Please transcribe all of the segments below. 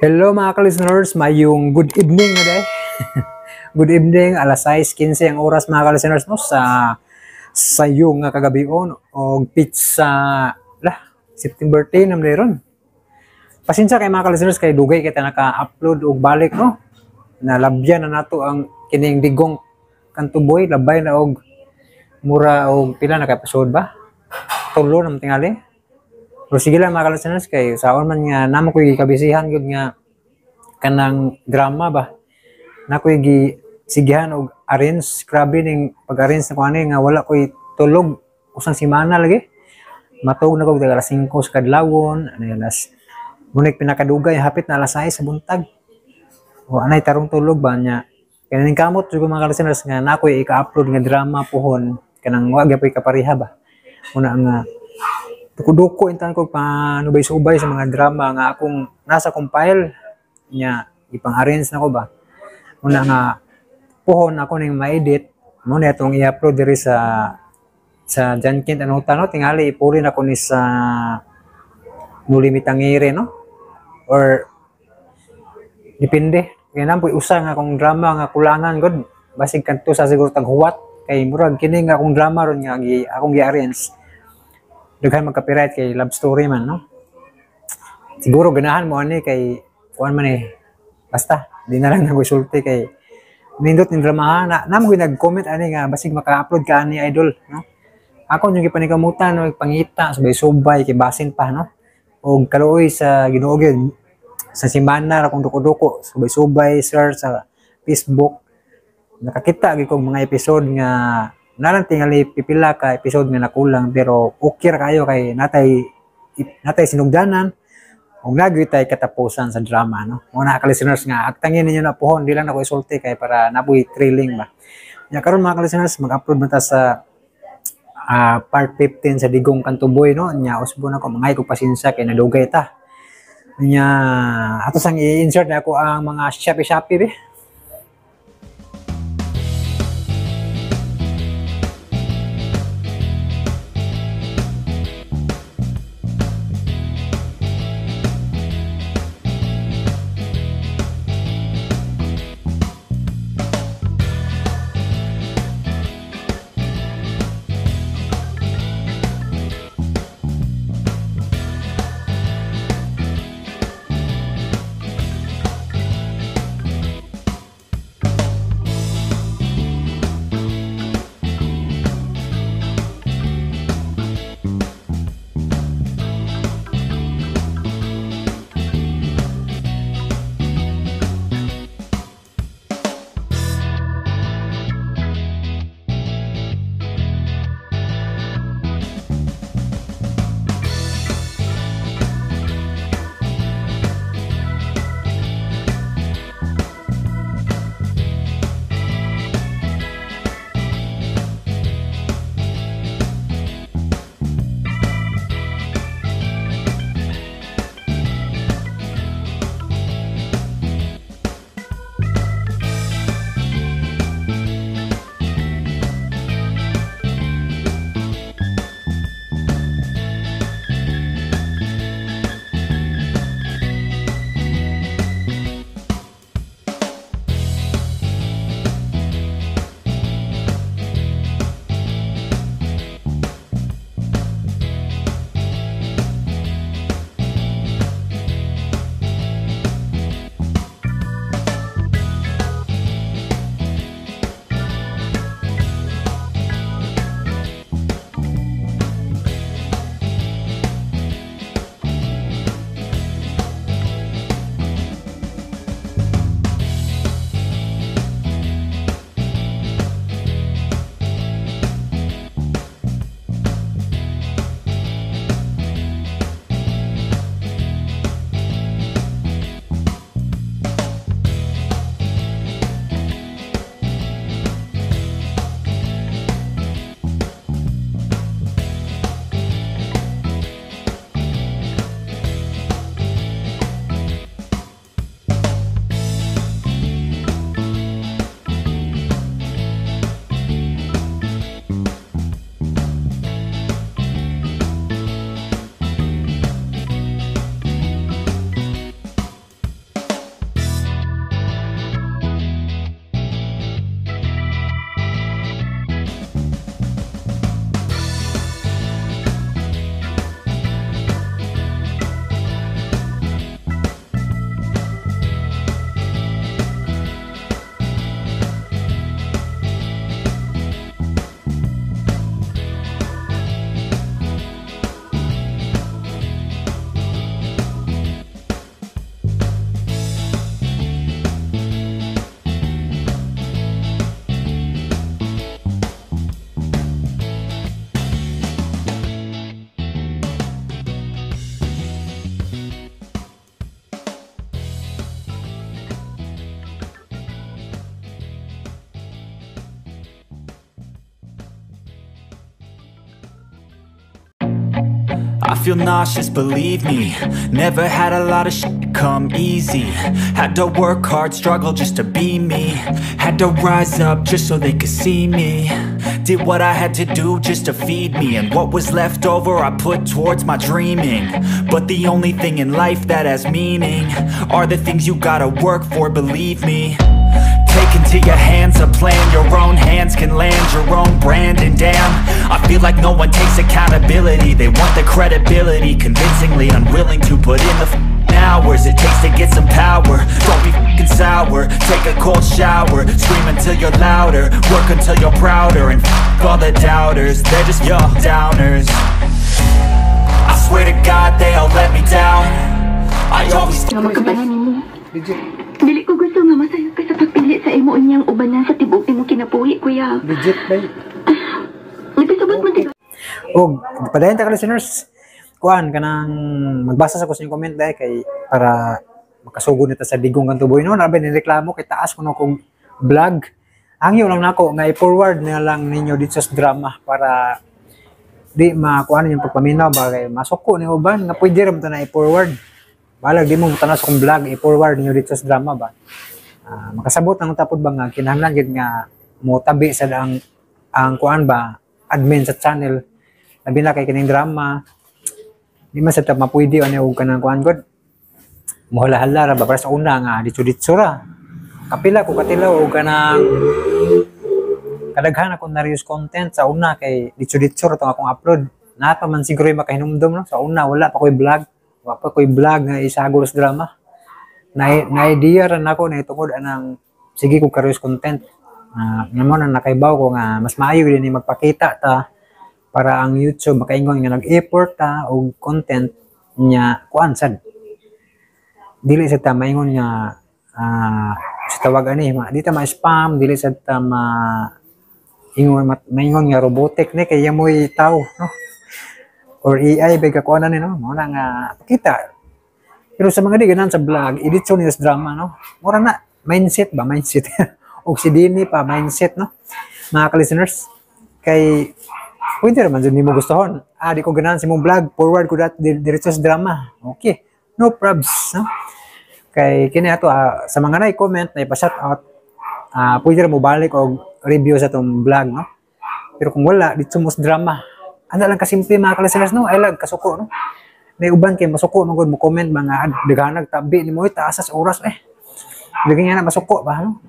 Hello mga ka-listeners, mayong good evening na day. Good evening, alas 6:15 ang oras mga ka-listeners no, sa yung kagabion o pizza September 10 na meron. Pasensya kay mga ka-listeners kay dugay kita naka-upload og balik no. Nalabyan na nato ang kining digong kantuboy, labay na og mura og pila na ka episode ba? Tulo na tingali. Pero sige lang mga ka-listeners kay saon man nga namo ko gikabisihan gud nga kanang drama ba. Nako sigihan og arrange, grabe ning pag-arrange na ko ani nga wala koy tulog usang semana lagi. Matug na ko daga alas 5 sa kadlawon, alas munik pinakadugay hapit na alas 6 sa buntag. O anay tarong tulog ba nya. Kaya ning kamot jud mga listeners nga nako ika-upload nga drama pohon kanang wa gyapon kapareha ba. Una nga duko intan ko panubay-subay sa mga drama nga akong nasa compile nya ipang-arrange na ko ba. Una nga pohon ako ning ma-edit mo na itong i-upload diri sa Jankint ano no tingali ipuli na ko ni sa Nulimitangire no or depende kaya nampoy usa nga akong drama nga kulangan god basig kanto sa siguro tag huwat kay murag kini nga akong drama ron nga akong gi-arrange daghan mag-copyright kay love story man no siguro ganahan mo ani kay kuan man basta di na lang nag-sulti kay nindot ni drama na namo nag-comment ani nga basig maka-upload ka ani idol no ako yung gipanikamutan no pangita subay-subay kay basin pa no og kaluoy sa Ginoo gyud sa semana ra kung duko-duko subay-subay search sa Facebook nakakita gyud kog mga episode nga nalang tingali pipila ka episode nga nakulang pero okay ra kayo kay natay sinugdanan ug nagyud tay katapusan sa drama no mga ka-listeners nga agtangin ninyo na pohon di lang ako isulti kay para nabuy thrilling ba nya karon mga ka-listeners mag-upload man ta sa part 15 sa Digong Kantuboy no nya usbo na ko mangay ko pasensya kay nadugay ta nya ato sang i-insert na ako ang mga Shopee be. feel nauseous, believe me. Never had a lot of shit come easy. Had to work hard, struggle just to be me. Had to rise up just so they could see me. Did what I had to do just to feed me, and what was left over I put towards my dreaming. But the only thing in life that has meaning are the things you gotta work for, believe me. Take into your hands a plan, your own hands can land your own brand. And damn, I feel like no one takes accountability. They want the credibility, convincingly unwilling to put in the hours it takes to get some power. Don't be f***ing sour, take a cold shower. Scream until you're louder, work until you're prouder. And f*** all the doubters, they're just your downers. I swear to God they all let me down. I always... Dili ko gusto nga masayod ka sa pagpili sa imo niyang ubanan sa tibok mo kinapuhi, kuya. Legit ba? Nagkasabot man tiga. O, padayon ta ka listeners. Kuan kanang magbasa sa kusin comment dai kay para makasugod nita sa Digong Kanto Boy no. Nabi ni reklamo kay taas kuno kong vlog. Angyo lang nako nga i-forward na lang ninyo dito sa drama para di makuha yung pagpaminaw ba kay masuko ni uban nga pwede ra mo na i-forward. Balag di mo tanas kong vlog i-forward niyo dito sa drama ba. Makasabot ang tapod ba nga kinahanglan gid nga mo tabi sa ang kuan ba admin sa channel labi na kay kining drama di man sa tap mapwede ani og kanang kuan god mohala-hala ra ba para sa una nga ditso ra kapila ko katilaw og kanang kadaghan ako na-reuse content sa una kay ditso ra tong akong upload na pa man siguro makahinumdom no sa una wala pa koy vlog nga isagol sa drama. Na-idea rin ako na itungod anang sige kong careers content. Naman ang nakaibaw ko nga mas maayo din magpakita ta para ang YouTube makaingon nga nag-effort ta o content niya kuan sad. Dili sa ta maingon nga sa tawag ani di ta ma-spam, dili sa ta maingon nga robotic ni kaya mo'y tao no. Or AI ba kakuha ni no mo na nga pakita pero sa mga di ganan sa vlog edit ni drama no mura na mindset og si Dini pa mindset no mga ka-listeners kay pwede naman dyan mo gustohon di ko ganan sa mong vlog forward ko dat diretso sa drama okay no probs no kay kini ato sa mga na-comment na ipa-shout out pwede ra mo balik og review sa tong vlog no pero kung wala dito mo sa drama ano lang kasimple mga ka-listeners no ay lang kasuko no may uban kay masuko magud mo comment mga daganag tabi ni mo taas sa oras lagi nga na masuko ba no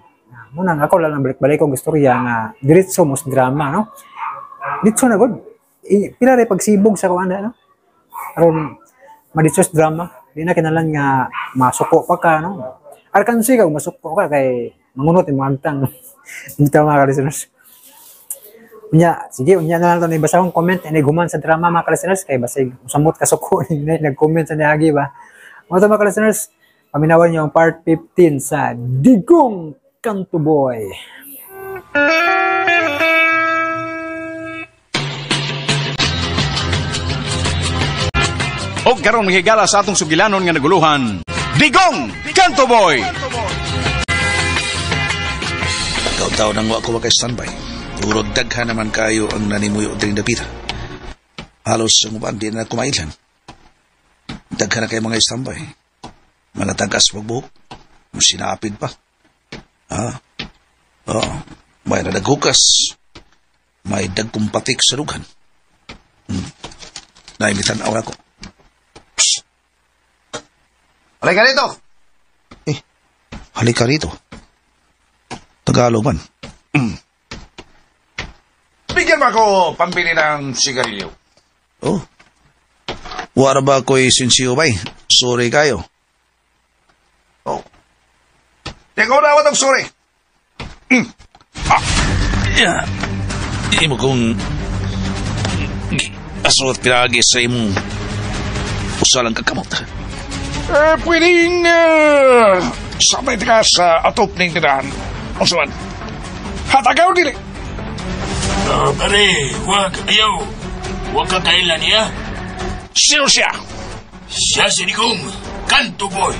muna ako lang balik-balik kong istorya nga diretso mo sa drama no dito na gud pila ray pagsibog sa kuan no aron maditso sa drama di na kinalan nga masuko pa ka no arkansi ka masuko ka kay mangunot imong agtang dito mga ka-listeners. Sige, unya na lang ito ibasa akong comment and guman sa drama mga ka-listeners kay basig usamot kasuko nag-comment sa niagi ba. Mga mga ka-listeners, paminawan niyo ang part 15 sa Digong Kanto Boy. O karon mahigala sa atong sugilanon nga naguluhan, Digong Kanto Boy. Taon nang wa ko kay standby. Puro daghan naman kayo ang nanimuyo ding dapita. Halos ang uban di na kumailan. Daghan na kayo mga standby. Mga tagas magbuhok. Sinapid pa. May nadaghukas. May dagkumpatik sa lugan. Naimitan awa ko. Halika rito! Halika rito. Tagalog man. Bigyan mo ako pambili ng sigarilyo. Oh. Wala ba ako'y sinsiyo ba'y? Sorry kayo. Oh. Teka na ako ng sorry. Hindi mo kung asot pinagi sa imong usalang kakamot. Pwedeng sabay ka sa atop ng tirahan. O saman, hatagaw dili. Pare, ayaw. Huwag ka kailan niya. Sino siya? Siya si Digong Kanto Boy.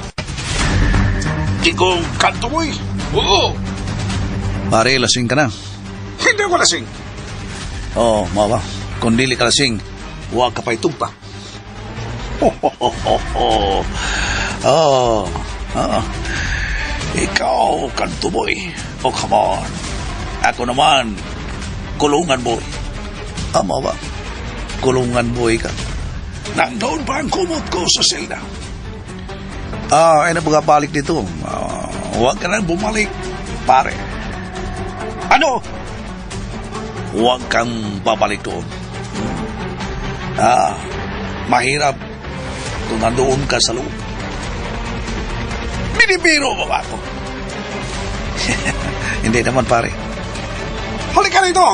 Digong Kanto Boy? Oo. Pare, lasing ka na. Hindi ko lasing. Oo, mawa. Kung dili ka lasing, huwag ka pa itugpa. Oh, ikaw, Kanto Boy. Oh, come on. Ako naman, Kulungan Boy. Tama ba? Kulungan Boy ka. Nandoon pa ang kumot ko sa selda. Ay napagabalik dito. Huwag ka nang bumalik, pare. Ano? Huwag kang babalik doon. Mahirap kung nandoon ka sa loob. Binibiro mo ba ako? Hindi naman, pare. Halika rito!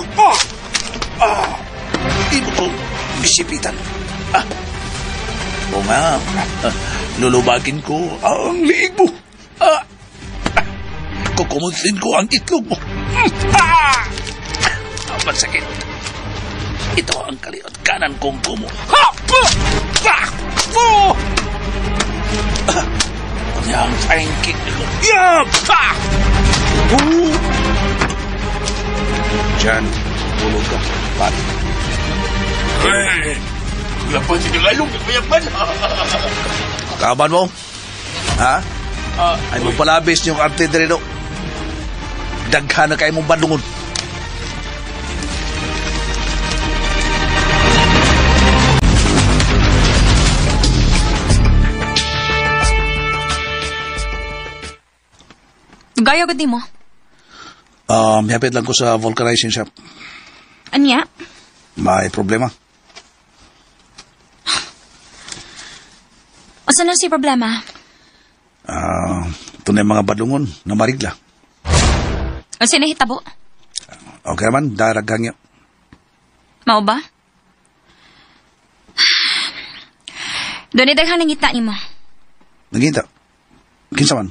Hindi mo ko bisipitan. O nga, lulubagin ko ang liig mo. Kukumutin ko ang itlog mo. Masakit. Ito ang kaliot kanan kong kumo. Yang tangkik ko. Diyan, tulog ka, pare. Lapan sa kalalong, kapayapan. Kaban mo? Ha? Ay mo palabis yung arte dito. Daghan na kayo mong bandungon. Gaya gud nimo. Hapit lang ko sa vulcanizing shop. Anya? May problema. Asa na si problema? Ito na yung mga badungon na marigla. Asa na hitabo? Okay naman, daragang yun. Mao ba? Doon daghang nangita nimo. Naginta? Kinsa man?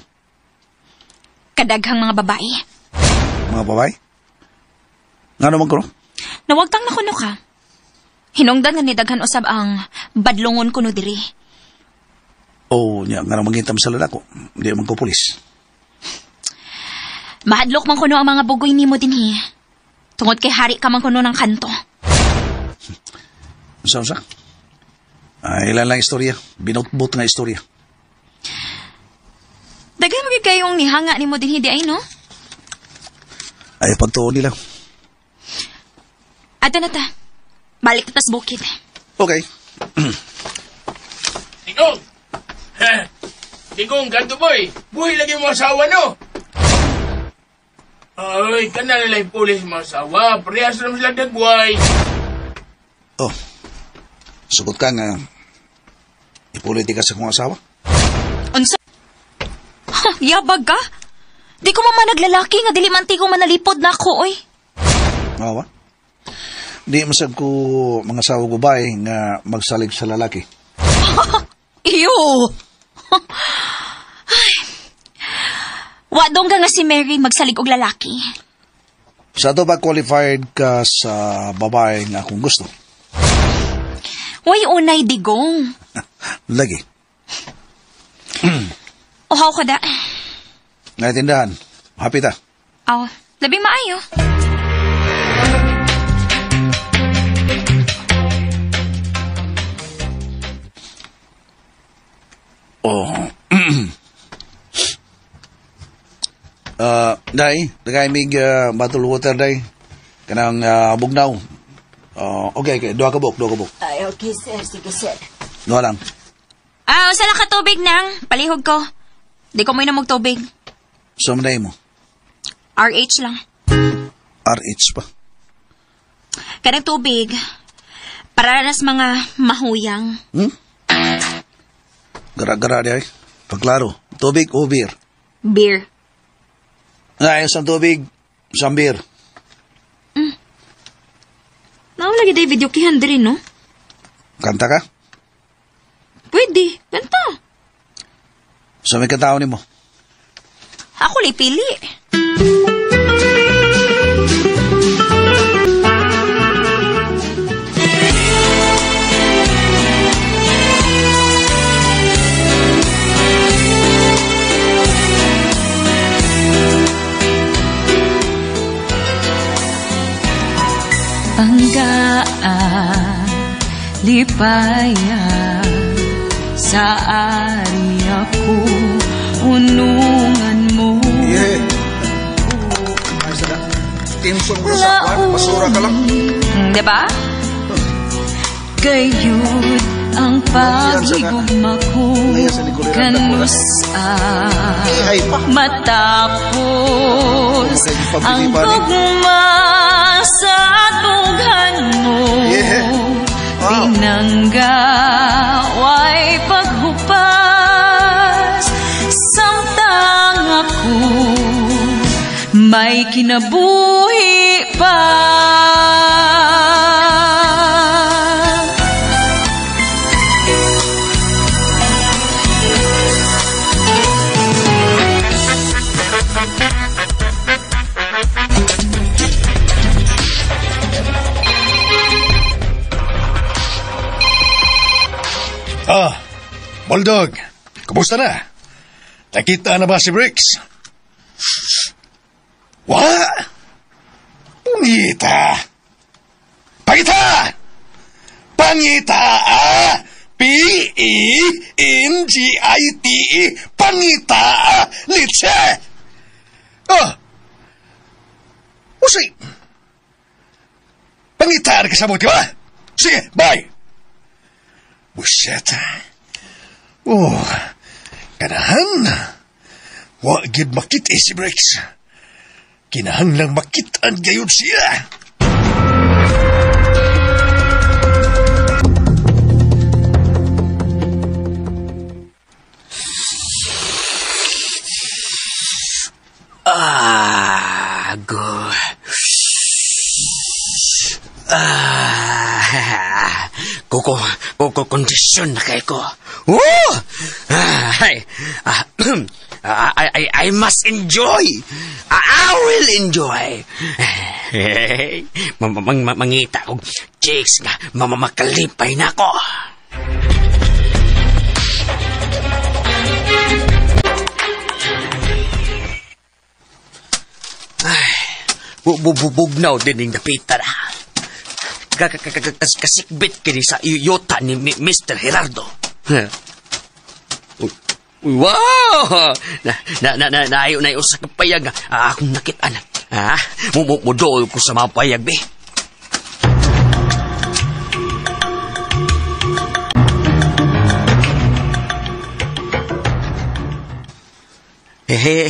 Kadaghang mga babae. Mga babae? Nga naman ko? Nawagtang na kuno ka. Hinungdan nga ni daghan usab ang badlongon kuno diri. Nga naman gintam sa lalako. Hindi naman ko pulis. Mahadlok man kuno ang mga bugoy nimo dinhi. Tungod kay hari ka man kuno ng kanto. Sa? Ilan lang istorya. Binutbot nga istorya. Daghan mo kayong nihanga nimo dinhi di ay no? Ay pagtuon nila. Ato na ta. Balik ta tas bukid. Okay. Digong! Digong, Kanto Boy. Buhay lagi mo asawa, no? Ay, kanalala yung pulis mo asawa. Parehas naman sila dagway. Sugot ka nga. Ipulitik ka sa kong asawa? Unsa? Yabag ka? Di ko man naglalaki nga dili man ti ko manalipod na ako, oy. Oo ba? Di masag ko mga asawa babae nga magsalig sa lalaki. Iyo! Wadong ka nga si Mary magsalig og lalaki. Sa to ba qualified ka sa babae nga akong gusto? Way unay digong. Lagi. Uhaw ko da. Naitindahan. Happy ta. Aw, labing maayo. Day, mig bottle water, day. Kanang bugnaw. Okay, dua ka buk. Ay, okay, sir. Sige, sir. Dua lang. Usa lang ka tubig nang. Palihog ko. Di ko mo na magtubig. So, manay mo? RH lang. RH pa? Kanang tubig. Para na sa mga mahuyang. Gara-gara day. Pagklaro. Tubig o beer? Beer. Ayos ang tubig. Isang beer. Lagi day video kihan diri, no? Kanta ka? Pwede. Kanta. So, may katao ni mo? Ako lipili. Banggaan, lipayan, sa ari ako unungan mo. Yeah. Ay, sada. Timson mo sa kwan. Basura ka lang. Diba? Gayud ang paghigugma ko kanus matapos ang tugma sa tughan mo. Pinanggaway paghupas samtang ako may kinabuhi pa. Bulldog, kumusta na? Nakita na ba si Bricks? What? Pangita! Pangita! Pangita, ah! P-E-N-G-I-T-E Pangita, litse! Oh! Usay! Pangita na kasabot, di ba? Sige, bye! Buset. Oh, kanahan. Wa gid makit si Bricks. Kinahan lang makitaan gayon siya. Kondisyon na kayo ko. I must enjoy. I will enjoy. Mangita kong chicks nga mamakalipay na ako. Bubugnaw din yung napita na. Kasikbit kini sa yota ni Mr. Gerardo. Wow! Naayo na yung sa kapayag. Akong nakitaan. Mudoy ko sa mga payag, be.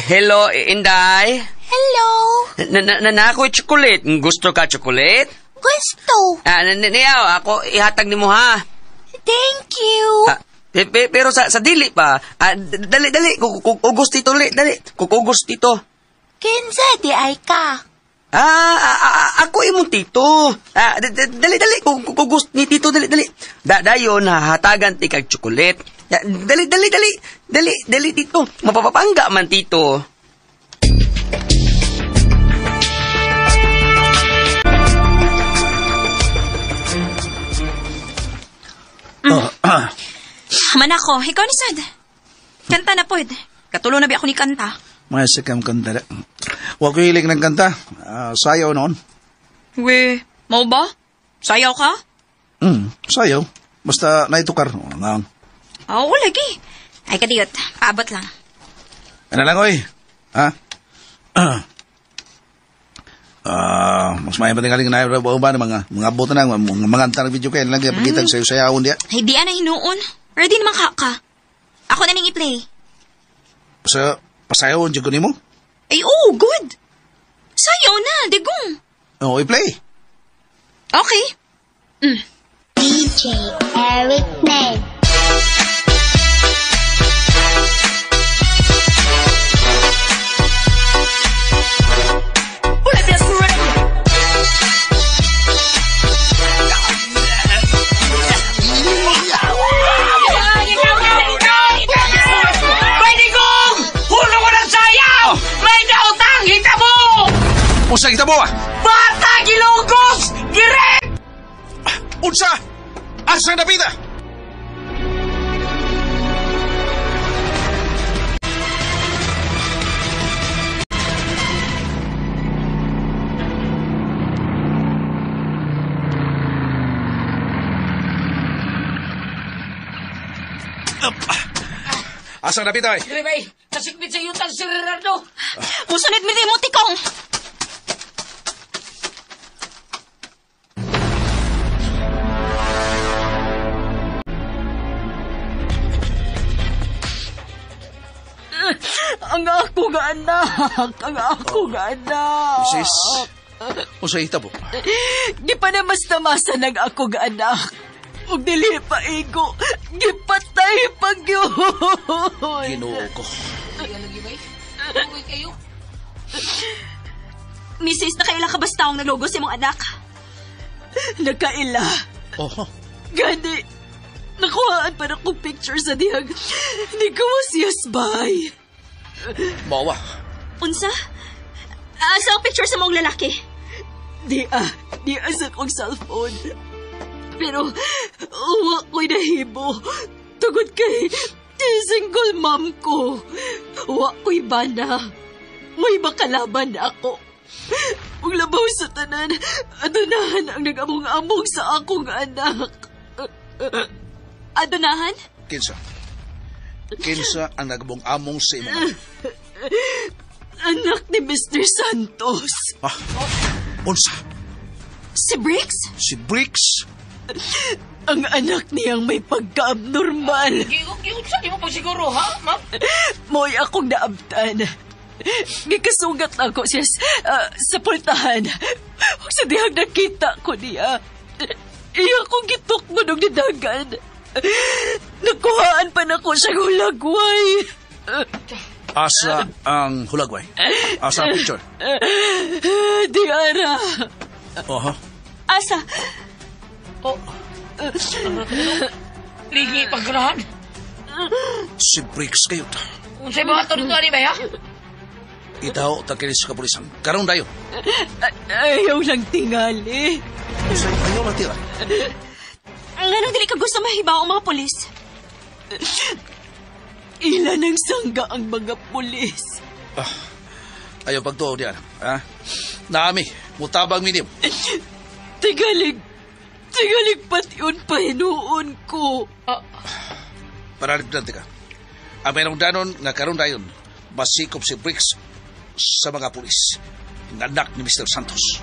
Hello, Inday. Hello. Ako'y chocolate. Gusto ka chocolate? Gusto. Niyaw, ako ihatag ni mo, ha? Thank you. Pero sa dili pa. Dali. Kugos dito, dali. Kugos dito. Kinsa di ay ka? Ako imong tito. Dali. Kugos ni tito, dali. Dayon, hatagan ti kag chocolate. Dali. Dali, tito. Mapapapangga man, tito. Manako, ikaw ni Sad. Kanta na pod. Katulo na bi ako ni kanta. Masa kam kanta. Huwag ko hilig ng kanta. Sayaw noon. We, mau ba? Sayaw ka? Sayaw. Basta naitukar. Oo, lagi. Ay, kadiyot. Paabot lang. Ano lang, oy? Ha? Mas may patingaling na ba mga buto na, mga antang video kayo lang kaya pagkitag sa'yo sayawon diya. Ay, di na hinuon. Ready naman ka. Ako na ning i-play. Pasayawon dyan ko ni mo? Ay, oh, good. Sayaw na, digong. Oo, i-play. Okay. DJ Eric Ney. Unsa kita mo? Bata, gilugos! Girek! Unsa? Asa na pita? Asa na pitay? Dili bay, kasikbit sa yutan si Gerardo. Musunod mi mo, Tikong! Ang ako nga anak, ang ako nga anak. Sis, unsay hitabo? Di pa na mas namasan ang ako nga anak. Ug dili pa igo, gipatay pag yun. Ginoo ko. Mrs., nakaila ka ba taong naglogo si mong anak? Nakaila. Oho. Gani, nakuhaan pa na kong picture sa diyag. Hindi ko masiyas bay. Mawa. Unsa? Asa ang picture sa mong lalaki? Di sa kong cellphone. Pero, uwa ko'y nahibo. Tugod kay, single mom ko. Uwa ko'y bana. May makalaban ako. Ug labaw sa tanan, adunahan ang nag-among-among sa akong anak. Adunahan? Kinsa? Kinsa ang nagbong-among sa imong anak? Anak ni Mr. Santos. Ah, unsa? Si Briggs? Si Briggs? Ang anak niyang may pagka-abnormal. Giunsa di mo pagsiguro, ha, ma'am? Mo'y akong naabtan. Gikasugat ako siya sa pultahan. Huwag sa dihang nakita ko niya. Iya kong gitukmo ng nidagan. Nakuhaan pa na ko siya hulagway. Asa ang hulagway? Asa ang picture? Diara. Oho. Asa? Ligi paggrahan. Si Briggs kayo ta. Unsay mga tunto ni bay, ha? Itaw takinis sa kapulisan. Karong dayo. Ayaw lang tingali. Ayaw matira. Anong dili ka gusto mahibaw ang mga polis? Ilan ang sangga ang mga pulis? Ayaw pagtuo diyan. Ha? Naami, mutabang minim. Tigalig pati yun pahinuon ko. Paralip na tika. Ang mayroong danon nga karon dayon, masikop si Briggs sa mga pulis. Ng anak ni Mr. Santos.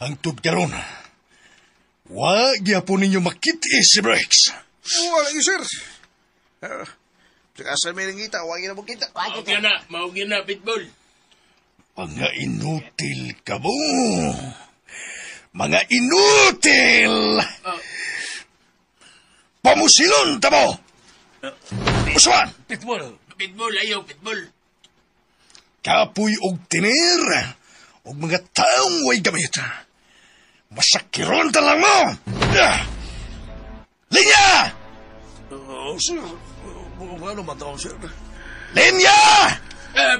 Ang tudkaron, wag yapon ninyo makiti si Briggs. Wala yun, sir. Saka may nangita, wag yun na makita. Maugyan na, Pitbull. Mga inutil ka mo. Mga inutil! Pamusilon ta mo! Uswan! Pitbull, ayaw, Pitbull. Kapoy og tiner, og mga taong way gamit. Masakiron ta lang mo! Linya! Sir, ano matawag, sir? Linya!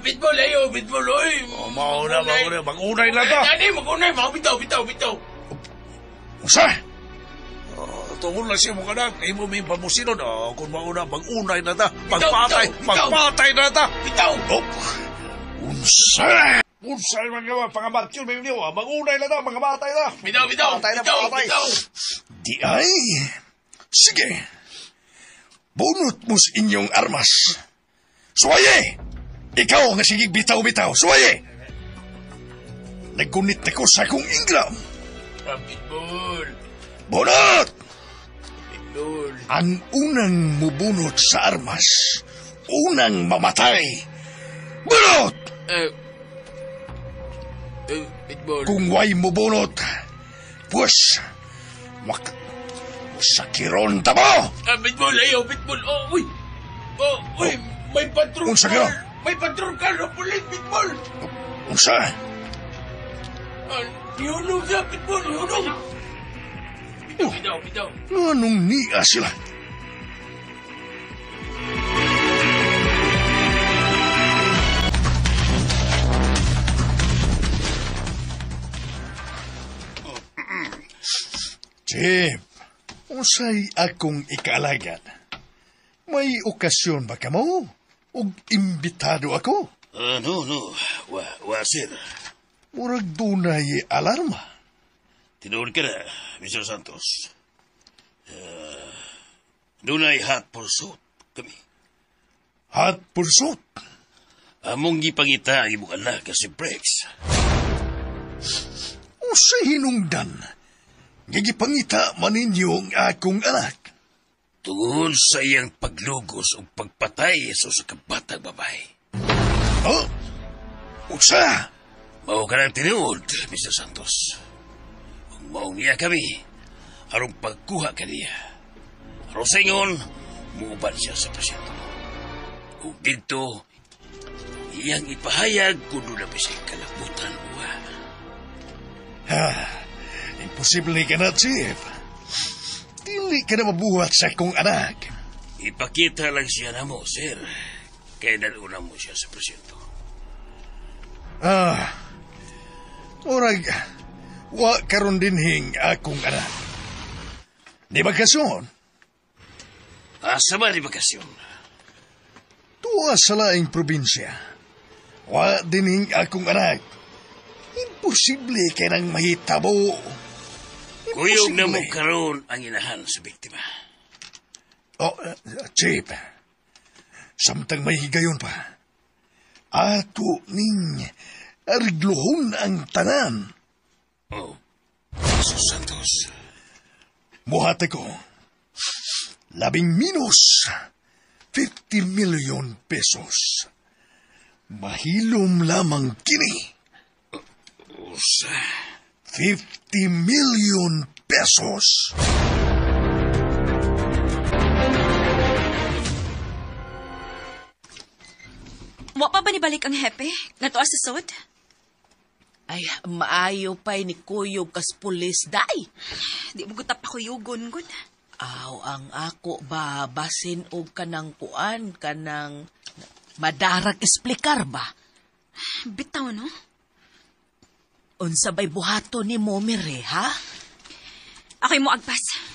Pitbull, ayaw, Pitbull, oy. Mauna. Mag-unay na ta. Dali, mag-unay, bitaw. Usa? Tungkol lang siya mga anak. Ay mo may pamusilon. Kung mauna, mag-unay na ta. Magpatay na ta. Bitaw. Unsa? Unsa naman gawa, pangamatyon may niyo. Mag-unay na ta, mga batay na. Bitaw. Di ay. Sige. Bunot mo sa inyong armas. Suwaye! Ikaw nga sigig bitaw-bitaw. Suwaye! Naggunit ako sa akong ingram. Pitbull. Bunot! Pitbull. Ang unang mubunot sa armas, unang mamatay. Bunot! Pitbull. Kung way mubunot, pues, sakiron ta mo! Pitbull, ayaw, Pitbull. Uy, may patrol. Unsa ka? May patrol ka na pulit, Pitbull. Unsa? Yunong sa Pitbull, yunong. Bitaw. Anong niya sila? Chip, usay akong ikaalagad. May okasyon ba ka mo? O imbitado ako? No. Sir. Murag dunay alarma. Tinuod ka na, Mr. Santos. Dunay hot pursuit kami. Hot pursuit? Among gipangita ang imong anak kasi Brex. O sa hinungdan, gigipangita man ninyo ang akong anak. Tungod sa iyang paglugos o pagpatay sa kabatang babae. Oh? Usa? Mao ka ng tinuod, Mr. Santos. Kung mao niya kami, harong pagkuha ka niya. Harong sa ingon, muuban siya sa presyento. Kung dito, iyang ipahayag kung doon na bisig kalabutan uwa. Imposible ka na, Chief. Dili ka na mabuhat sa akong anak. Ipakita lang siya na mo, sir. Kaya naluna mo siya sa presyento. Orag, wa karon dinhing akong anak. Di bakasyon? Asa ba di bakasyon? Tuwa sa laing probinsya. Wa dinhing akong anak. Imposible ka nang mahitabo. Kuyog na mo karon ang inahan sa biktima. Chief. Samtang may higayon pa. Ato ning ariglohon ang tanan. Oh, Jesus Santos. Buhat ko. 50 million pesos. Mahilom lamang kini. Usa. 50 million pesos. Wa pa ba nibalik ang hepe? Nga sa sod? Ay, maayo pa'y ni Kuyog kas pulis, day. Di mo gutap ako yugon, gud. Aw, ang ako ba, basin o kanang kuan, kanang madarag esplikar ba? Bitaw, no? Unsa ba'y buhato ni Momire, ha? Ako'y mo agpas.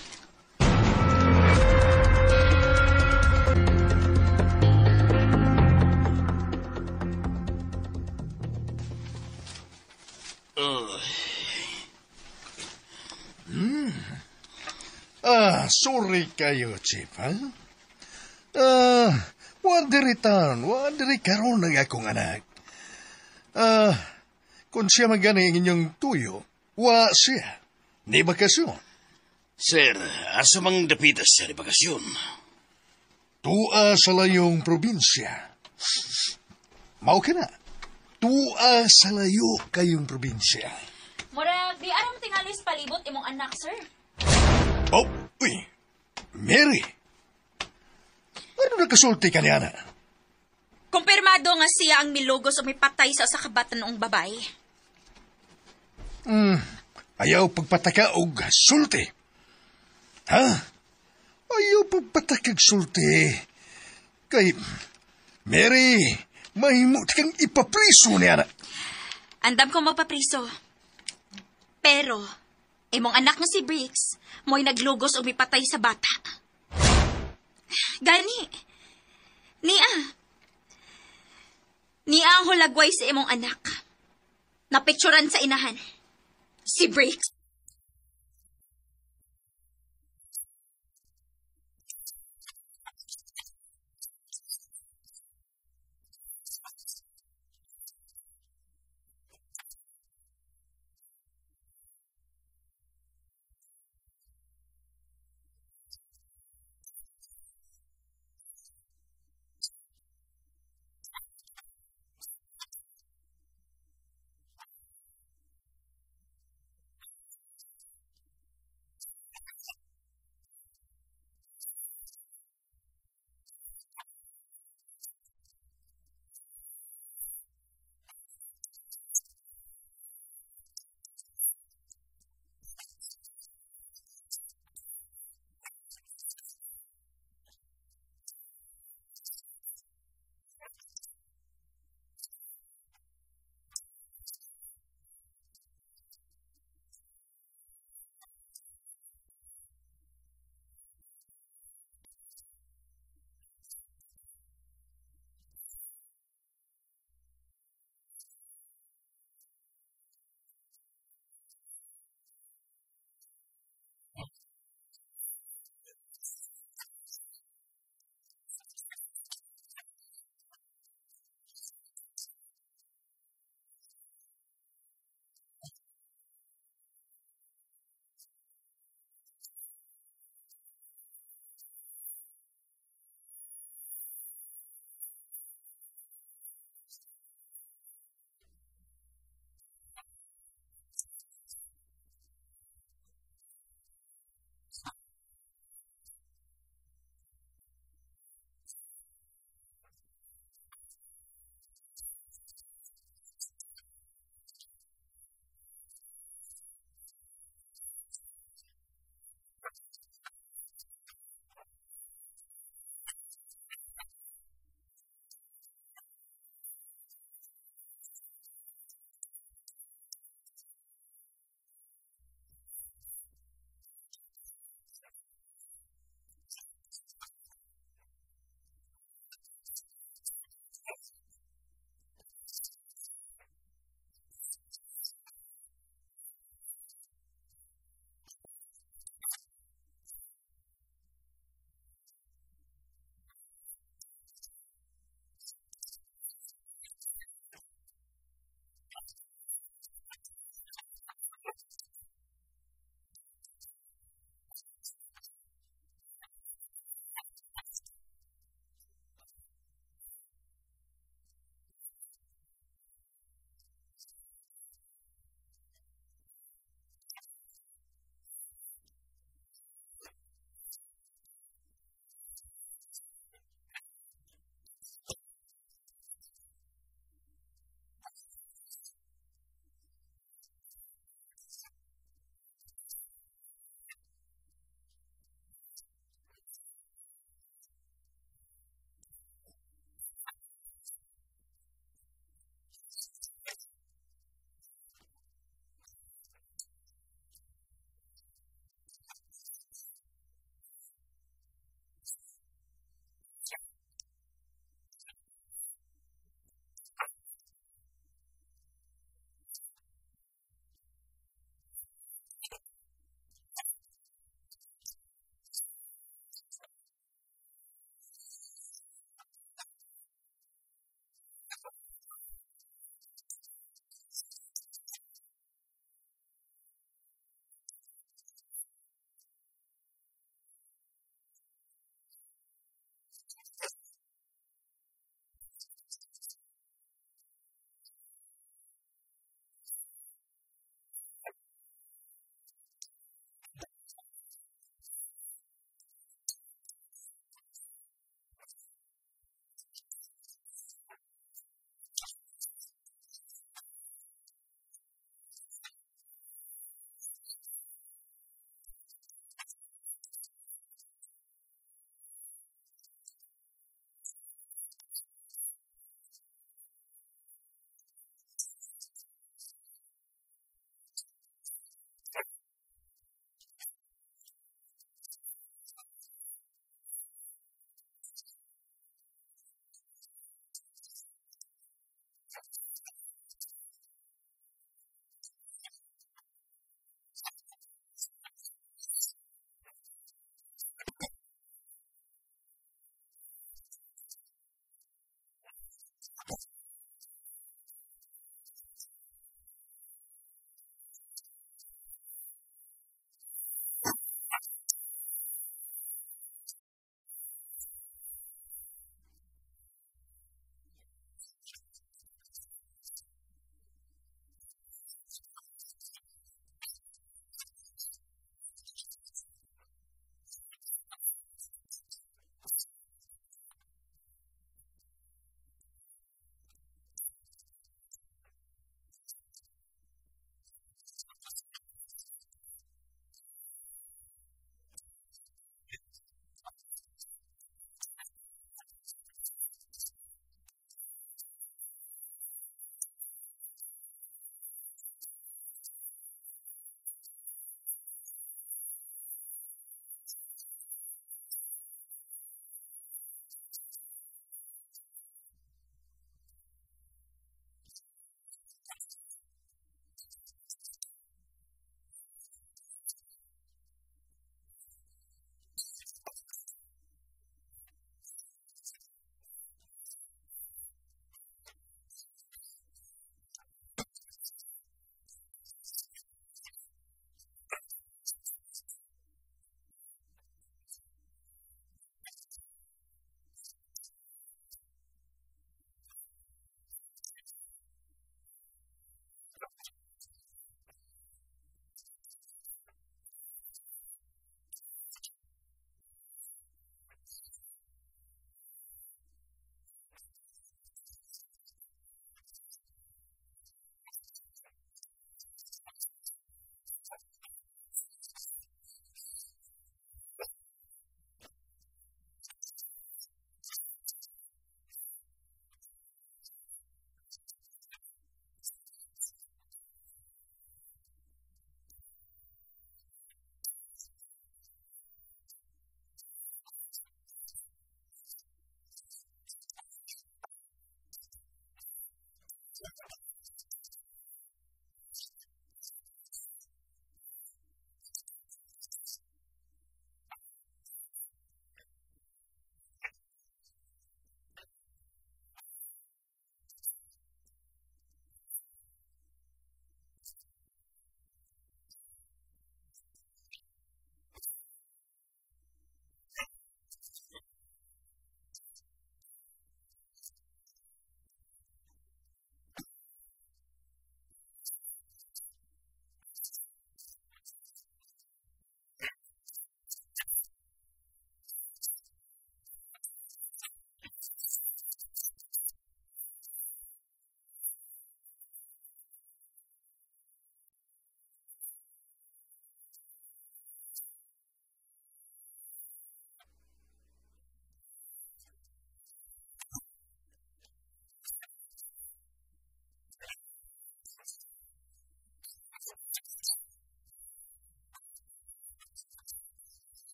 Sorry kayo, Chief, ha? Wadiri karon ng akong anak. Kung siya magani ang inyong tuyo, wa siya. Ni bakasyon. Sir, asa mang dapitas siya ni bakasyon? Tua sa layong probinsya. Mao ka na. Tua sa layo kayong probinsya. Murag, di aram tingalis palibot imong anak, sir. Oh, uy. Mary. Ano nakasulti ka niya na? Kumpirmado nga siya ang milogos o may patay sa kabatan noong babae. Ayaw pagpataka og sulti. Ha? Ayaw pagpatakag sulti. Kay, Mary, mahimot kang ipapriso niya na. Andam ko magpapriso. Pero, imong anak nga si Briggs, mo'y naglugos o may patay sa bata. Gani, Nia ang hulagway sa imong anak. Napicturan sa inahan. Si Briggs.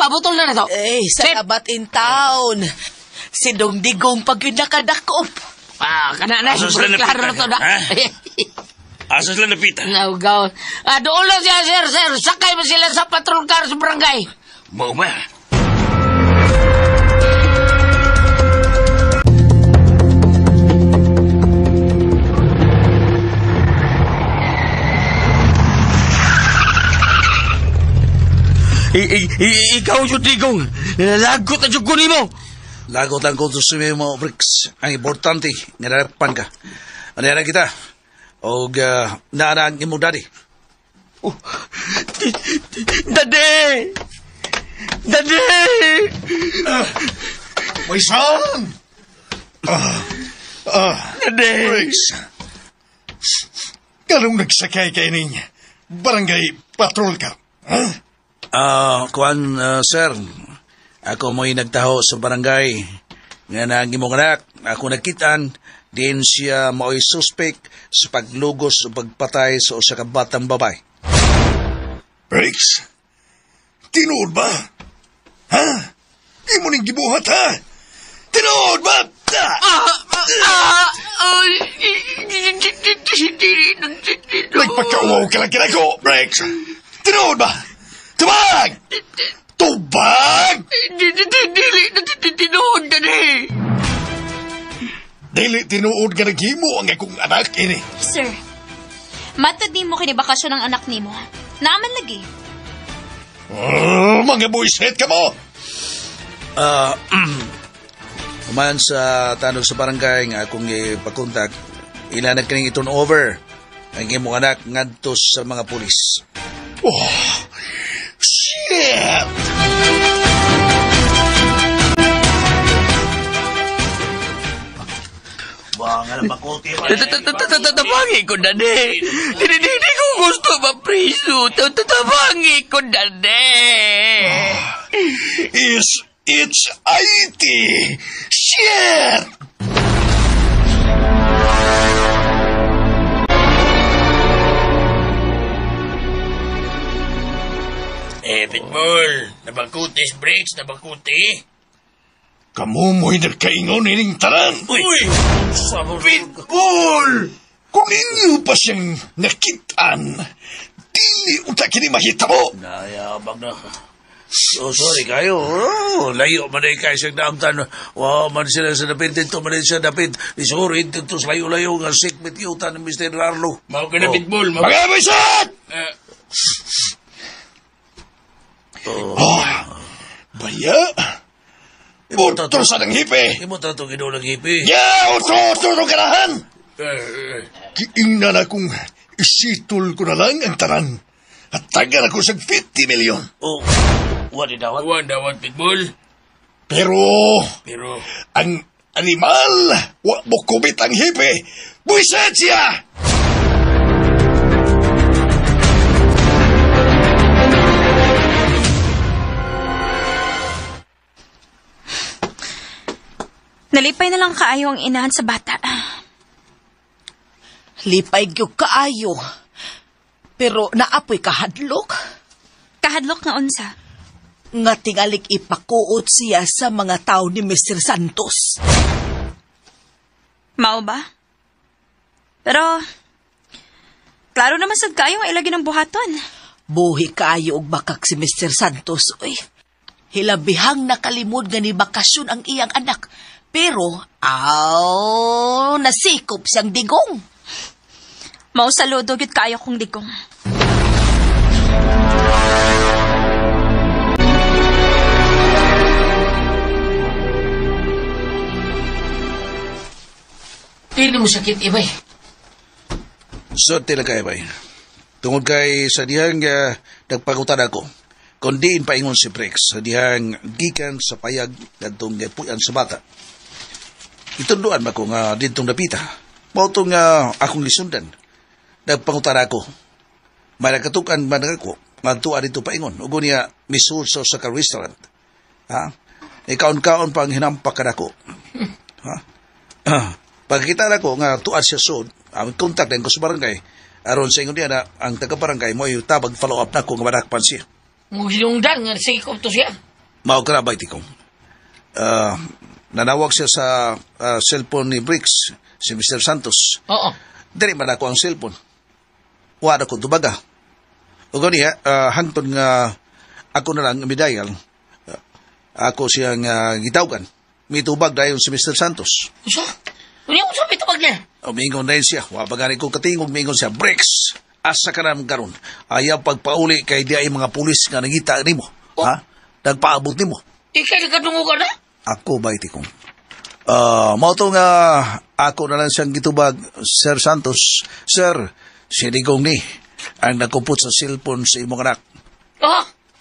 pabutol na to. Salamat in town. Si Dongdigong pag nakadakop. Kana na, Asas lang klaro na to na. Asas lang napita. Naugaw. Doon lang siya, sir. Sakay mo sila sa patrol car sa barangay. Mau ba? Ikaw yung Digong. Lagot na yung kunin mo. Lagot lang ko sa mo, Bricks. Ang importante, nilarapan ka. Ano yan kita? O naanaan mo, Daddy. Dade! May son! Dade! Briggs. Kalong nagsakay kayo ng barangay patrol car. Sir, ako mo'y nagtaho sa barangay nga nang imong anak. Ako nakitaan, din siya mo'y suspect sa paglugos o pagpatay sa usa ka batang babay. Briggs, tinuod ba? Ha? Imo ning gibuhat, ha? Tinuod ba? Nagpagkauwaw ka lang kinako, Briggs. Tinuod ba? Tubag! Tubag! Tinuod na ni. Dili tinuod ka naghimo ang akong anak ini. Sir, matod mo kinibakasyon ng anak nimo. Naaman lagi. Mga buisit ka mo! Kumahan sa tanong sa barangay nga akong ipakontak, ilanag ka ning i-turn over ang imong anak ngadto sa mga pulis. Oh, shit! Mga makuti pa. Tabangi ko, Dade. Hindi ko gusto mapriso. Tabangi ko, Dade. It's IT! Shit! Pitbull. Nabakutis, Briggs. Nabakuti. Kamu mo'y nagkaingon ining tanan. Uy! Pitbull! Kung inyo pa siyang nakitaan, dili unta kini mahitabo. Nayabag na. Sorry kayo. Layo man ay kayo siyang naamtan. Man sila sa dapit dito. Man siya dapit. Sorry, dito sa layo-layo nga sikmit yutan ni Mr. Arlo. Mau ka na, Pitbull. Mga buisit! Baya? Utro sa ng hipi. Imo tato ginulang hipi. Utro ng ganahan. Kiingnan akong isitol ko na lang ang tanan. At tagan ako sa 50 million. Wadi dawat, Pitbull. Pero, ang animal, wak mo kumit ang hipi. Buisit siya! Nalipay na lang kaayo ang inahan sa bata. Lipay gyud kaayo. Pero naapoy kahadlok. Kahadlok nga unsa? Nga tingalik ipakuot siya sa mga tao ni Mr. Santos. Mao ba? Pero, klaro naman sad kayo nga ilagi ng buhaton. Buhi kaayo og bakak si Mr. Santos, oy. Hilabihang nakalimod nga ni bakasyon ang iyang anak. Pero, nasikop siyang digong. Mao saludo gyud kayo kong digong. Hindi mo sakit, Ibay. So, tila kay bay. Tungod kay sa dihang nagpagutan ako, kundiin paingon si Briggs sa dihang gikan sa payag ngadtong puyan sa bata. Itunduan ba ko nga dintong napita? Mauto nga akong lisundan. Nagpangutan ako. May nakatukan man ako. Ngadtua dito paingon. Ugo niya misulso sa ka-restaurant. Ha? Ikaon-kaon pang hinampak ka ako. Ha? Pagkita na ko nga tuad siya sud, ang kontak din ko sa barangay. Aron sa ingon niya na ang taga-barangay mo yung tabag follow-up na ko nga madakpan siya. Mo hinungdan nga sikop to siya. Mao ka na ba, Tikong? Nanawag siya sa cellphone ni Bricks, si Mr. Santos. Oo. Dili man ako ang cellphone. Wala ko tubaga. O ganiya, hangtod nga ako na lang midayal. Ako siyang gitawgan. May tubag dahil si Mr. Santos. Usa? Ano yung sabi tubag niya? Umingon dahil siya. Wapagani ko katingog, umingon siya. Bricks! Asa ka naman karon? Ayaw pagpauli kay di ay mga pulis nga nagita ni mo. Oh. Ha? Nagpaabot ni mo. Ikay nagkadungo ka na? Ako ba itikong? Mao to nga ako na lang siyang gitubag, Sir Santos. Sir, si Digong ni ang nakupot sa cellphone sa imong anak.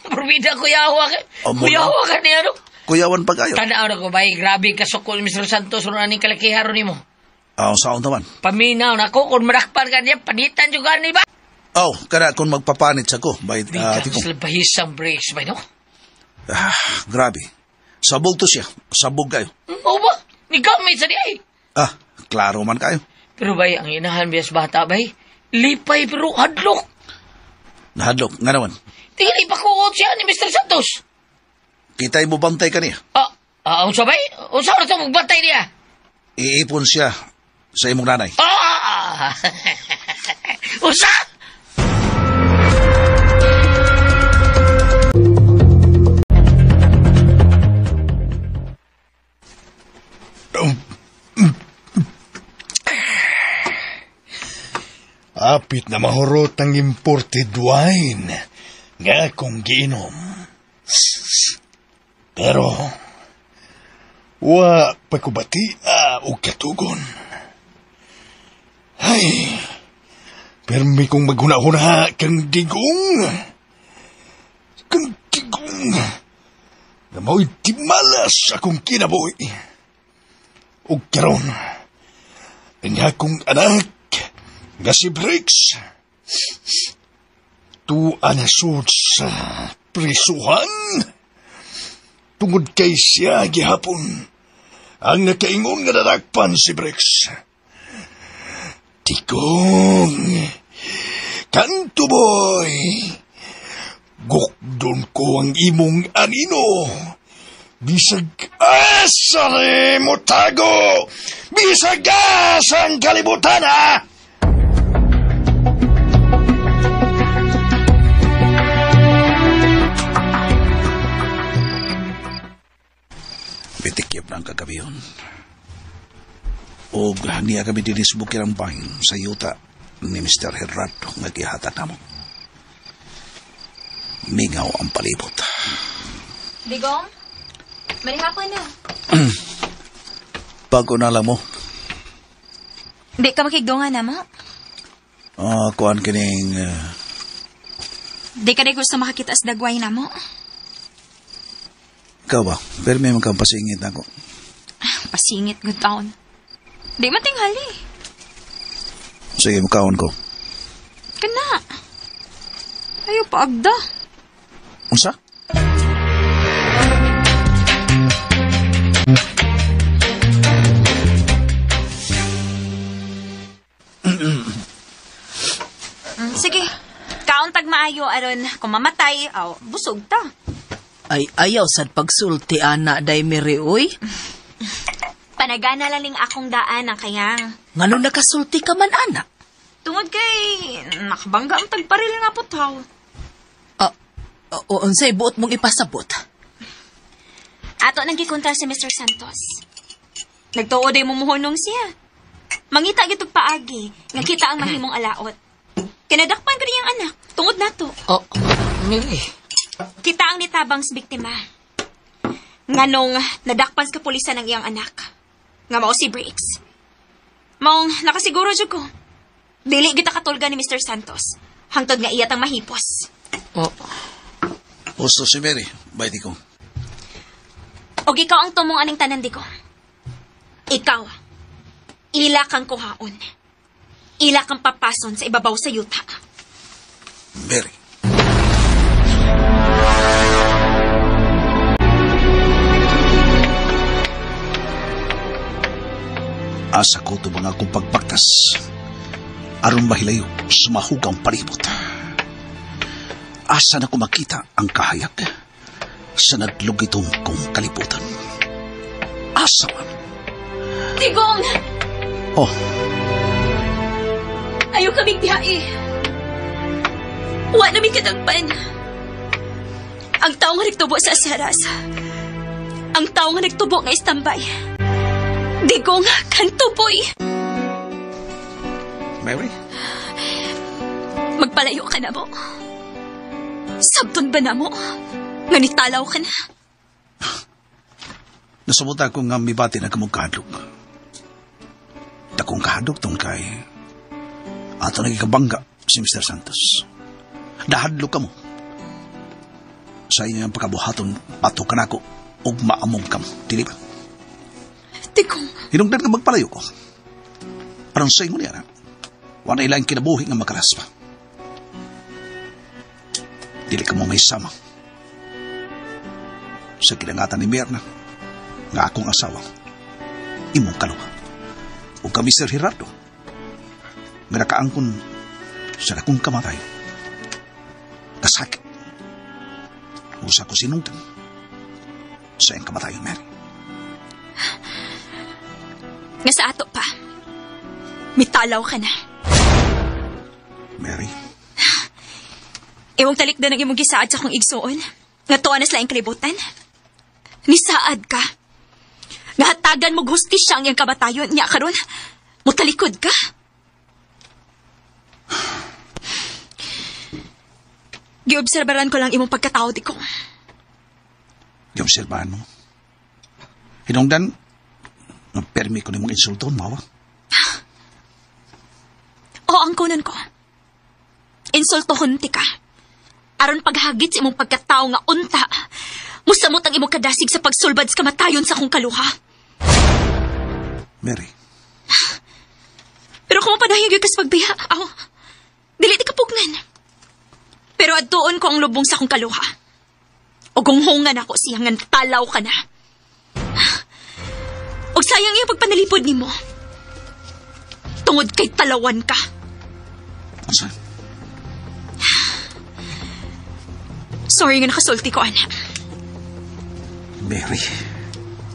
Probida kuyawa ka. Kuyawa ka niya, no? Kuyawan pa kayo. Tandaan ko ba, grabe ka sukol, Mr. Santos, ron aning kalakiharo ni mo. Saan naman? Paminaw na ko, kung marakpan ka niya, panitan juga ni ba? Kada kung magpapanit sa ko. Bika, sila bahisang breaks ba, no? Grabe. Sabog to siya. Sabog kayo. Oo ba? Nigamit sa di ay. Klaro man kayo. Pero bay, ang inahan biyas bata bay, lipay pero hadlok. Nahadlok, nga naman. Tingnan ipakuot siya ni Mr. Santos. Kita'y mo bantay ka niya. Unsa bay? Unsa na ito magbantay niya? Iipon siya sa imong nanay. Unsa? Apit na mahurot ang imported wine nga kong giinom. Pero, wa pagkubati o katugon. Ay, permi kong maghuna-huna kang digong. Kang digong. Na mo'y timalas akong kinabuhi. O karon, ang akong anak, nga si Bricks, anasud sa prisuhan. Tungod kay siya gihapon, ang nakaingon nga nadakpan si Bricks. Tikong, kanto boy, gukdon ko ang imong anino. Bisag asang mo tago, bisag asang kalibutan ha! Bitikyap na ang kagabi yun. O niya kami dinisbukir ang bahin sa yuta ni Mr. Herrado nga gihatag namo. Mingaw ang palibot. Digong, marihapon na. Bago na lang mo. Di ka makigdungan na mo? Kuhan kining... Di ka na gusto makakita sa dagway na mo? Ikaw ba? Pero may magkapasingit ako. Pasingit, good taon. Di matinghali. Sige, mukhaon ko. Kana. Ayaw pa agda. Unsa? Sige, kauntag maayo aron kung mamatay, busog ta. Ay ayaw sad pagsulti ana day Mary oy. Panagana lang ning akong daan ang kayang. Ngano nakasulti ka man ana? Tungod kay nakabangga ang tagparil nga putaw. Unsay buot mong ipasabot? Ato nang gikontra si Mr. Santos. Nagtuod ay mumuhunong siya. Mangita gitug paagi nga kita ang mahimong alaot. Kinadakpan ko niyang anak tungod nato. Mary. Kita ang nitabang sa biktima. Nganong nadakpan sa kapulisan ng iyang anak. Nga mao si Bricks. Maong nakasiguro jud ko. Dili kita katulga ni Mr. Santos. Hangtod nga iyat ang mahipos. Gusto si Mary, baiti ko. Og ikaw ang tumong aning tanan di ko. Ikaw, ila kang kuhaon. Ila kang papason sa ibabaw sa yuta. Mary. Asa ko ito mga akong pagpagtas aron mahilayo sa mahugang palibot. Asa na ko makita ang kahayag sa naglugitong kong kalibutan. Asa man. Digong! Oh, Ayaw kaming tihai. Wa namin katagpan. Ang tao nga nagtubo sa asaras. Ang tao nga nagtubo nga istambay. Digong, kantuboy. Mary? Magpalayo ka na mo. Sabton ba na mo? Nga nitalaw ka na. Nasabuta ko nga mibati na kamong kahadlok. Dakong kahadlok tong kay ato nagikabangga si Mr. Santos. Dahadlok ka mo. Sa inyo ang pagkabuhaton pato ka na ko o maamong ka mo. Dili ba? Digong. Hinungdan ka magpalayo ko. Parang sa inyo niya na. Wala ilang kinabuhi nga makaras pa. Dili ka mo may sama. Sa kinangatan ni Mirna, nga akong asawa, imong kaluha. O kami Sir Gerardo, nga nakaangkon sa akong kamatay. Kasakit. Usa ko sinungtan sa iyong kamatayon, Mary. Nga sa ato pa, mitalaw ka na. Mary? Iwang talikdan ang imong gisaad sa akong igsuon. Nga tuwa na sila ang kalibutan. Nisaad ka. Nahatagan mo gustisya ang iyang kabatayon niya karon. Mutalikod ka. Giobserbaran ko lang imong pagkatao di ko. Giobserbahan mo? Hinungdan, nagpermi ko ni mong insulton, mawa? O ang kunan ko. Insultohon ti ka. Aron paghagit sa imong pagkatao nga unta, musamot ang imong kadasig sa pagsulbad sa kamatayon sa akong kaluha. Mary. Pero kung mapadahig ka sa pagbiha, dili ti kapugnan. Pero adtuon ko ang lubong sa akong kaluha. O gunghungan ako siya nga talaw ka na. Og sayang iyang pagpanalipod nimo. Tungod kay talawan ka. Asa? Sorry nga nakasulti ko, anak. Mary.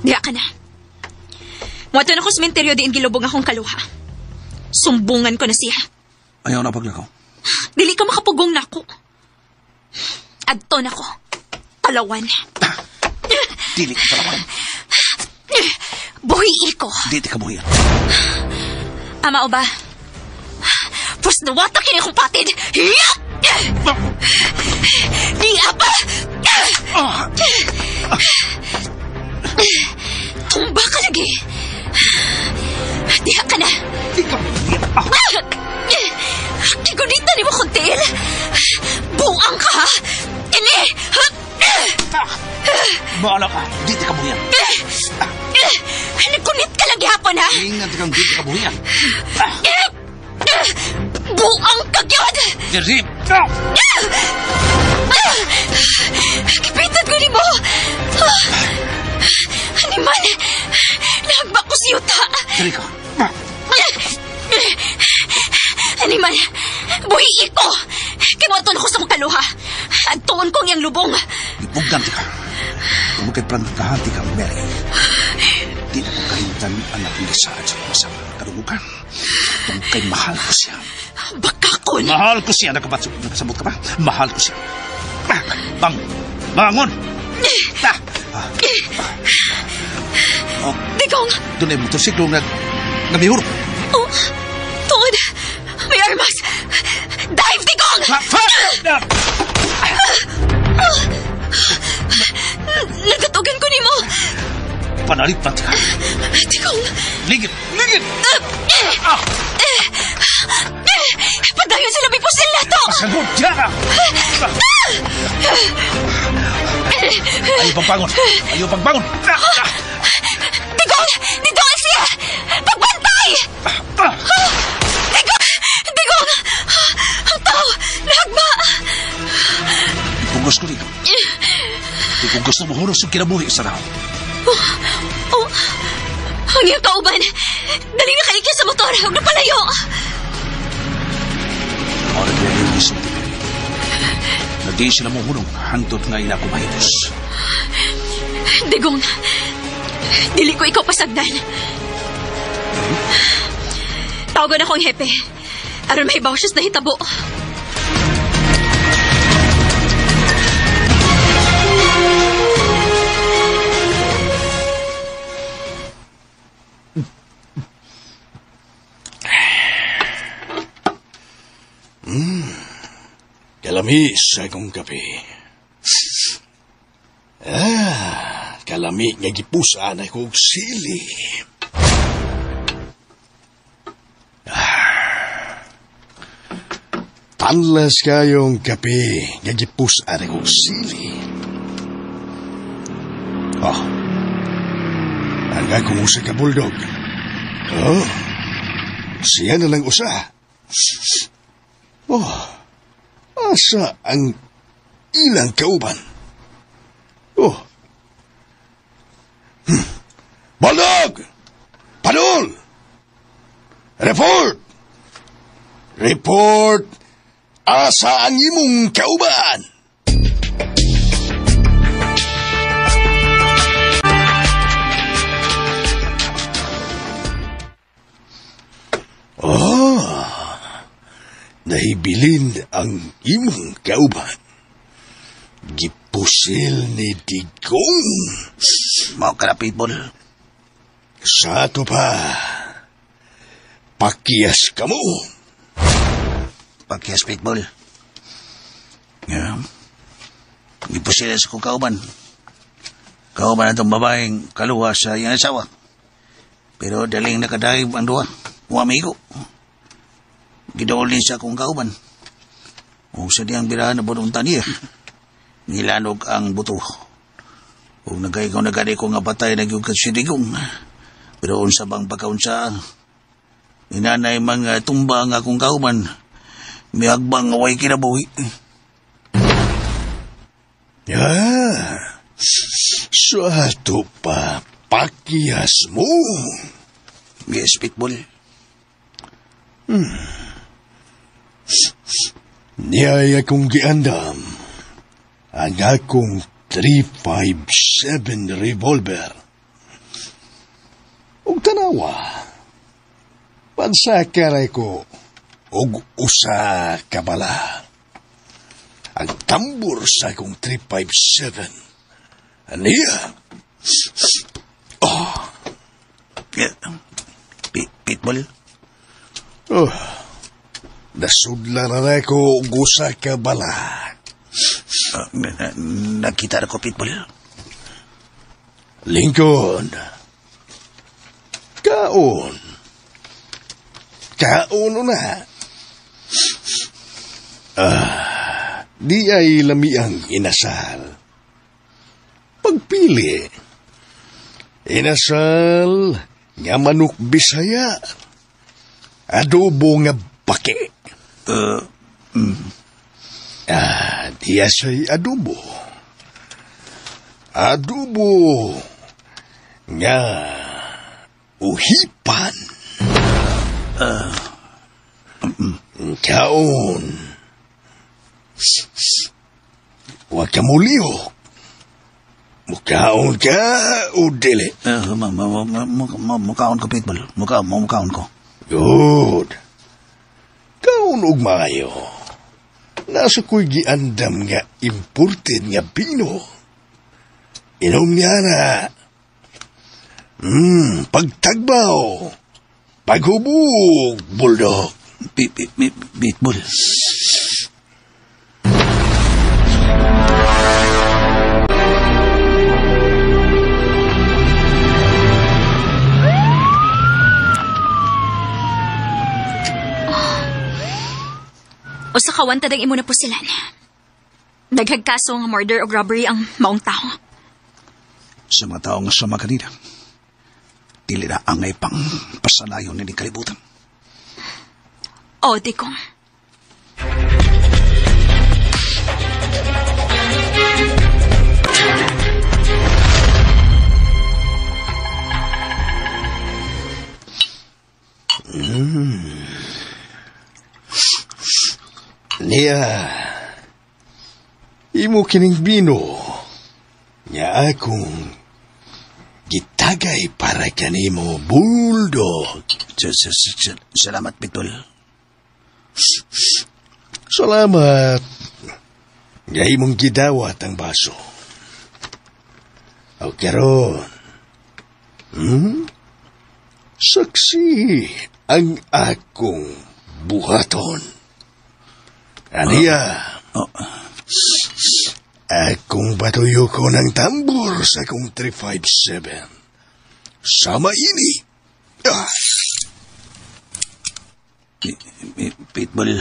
Diya ka na. Muwato na ko sa sementeryo diin gilubong akong kaluha. Sumbungan ko na siya. Ayaw na paglakaw. Dili ka makapugong na ako. Adto na ko. Talawan. Dili ka talawan. Buhi ko. Dili ka buhiyan. Ama o ba? Pus nawata kini akong patid. Hiya! Di apa! Tumba ka lagi. Diha ka na. Di ka buhiyan. Kigunita ni mo kontil. Buang ka ha? Ini! Baala ka. Dili ka buhiyan. Nagkunit ka lagi hapon ha? Ingat kang dili ka buhiyan. Buang ka gyud! Dirip! Kipitan ko ni mo! Animal! Nahagba ko si Yuta! Dali ka! Animal! Buhi ko! Kinuwaton ako sa mong kaluha! Antuon kong iyang lubong! Ipugganti ka! Kung magkaiprangkahanti ka, Mary. Di na kong kahintan anak ni Saad sa masama kalungukan. Kung kay mahal ko siya. Bakakon! Mahal ko siya! Nakasabot ka ba? Mahal ko siya. Bangon! Digong! Doon ay motorsiklo na namihuro. Oh, Todd! May armas! Dive, Digong! Nagatugan ko ni mo! Panalipat ka. Digong! Ligit! Ligit! Padayon sila may pusil na to! Pasagod dyan! Ayaw pagbangon! Ayaw pagbangon! Digong! Digong siya! Pagbantay! Digong! Digong! Ang tao! Nahagma! Ipugos ko dito. Di ko gusto mahunos yung kinabuhi sa raw. Ang iyong kauban! Dali na kaikya sa motor! Huwag na palayo! Oras na yung isang tipin. Nagdi sila mahunong hantod nga ina kumahipos. Digong, dili ko ikaw pasagdan. Tawagan akong hepe. Aron mahibaw siya sa nahitabo. Kalami sa akong kape. Kalami nga gipusaan ako og sili. Panlas kayong kape nga gipusaan ako og sili. Ang akong usa ka bulldog. Siya na lang usa. Asa ang ilang kauban? Bulldog! Padol! Report! Report! Asa ang imong kauban? Nahibilin ang imong kauban. Gipusil ni Digong. Mao ka na, Pitbull. Sa ato pa, pakiyas ka mo. Pakiyas, Pitbull. Gipusil sa kong kauban. Kauban na itong babaeng kaluha sa iyang asawa. Pero daling nakadahib ang duwa. Amigo. Gidawalin sa akong kauban. O sa diyang birahan na bununtan niya. Nilanog ang buto. O nagaygaw na gani ko nga patay na yung kasinigong. Pero unsa bang pagkaunsa. Inanay mga tumba nga akong kauban. May hagbang away kinabuhi. So ato pa, pakiyas mo. Yes, Pitbull. Niyaya kong giandam ang akong 357 revolver. Og tanawa, pansakaray ko og usa ka bala. Ang tambor sa akong 357. Aniya? Pitbull? Nasudla na ko og usa ka bala. Nakita na ko, Pitbull. Lincoln. Kaon na. Di ay lamiang inasal. Pagpili. Inasal nga manok Bisaya. Adobo nga bake. Diya siya'y adobo. Adobo nga uhipan. Kaon. Huwag ka muliyok. Mukaon ka o dili? Mukaon ko, Pitbull. Mukaon ko. Good. Kaon og maayo. Nasa ko'y giandam nga imported nga bino. Inom niya na. Pagtagbaw. Paghubog, bulldog. Pitbull. O sa kawanta dang imo na pusilan. Daghag kaso nga murder o robbery ang maong tao. Sa mga tao nga sama kanina, dili na angay pang pasanayon ni kalibutan. O, Digong. Niya, imo kining bino, Nga akong gitagay para kanimo, Bulldog. Salamat, Pitol. Salamat. Nga imong gidawat ang baso. O karon, saksi ang akong buhaton. Aniya, akong batuyo ko ng tambor sa akong 357. Sama ini. Pitbull.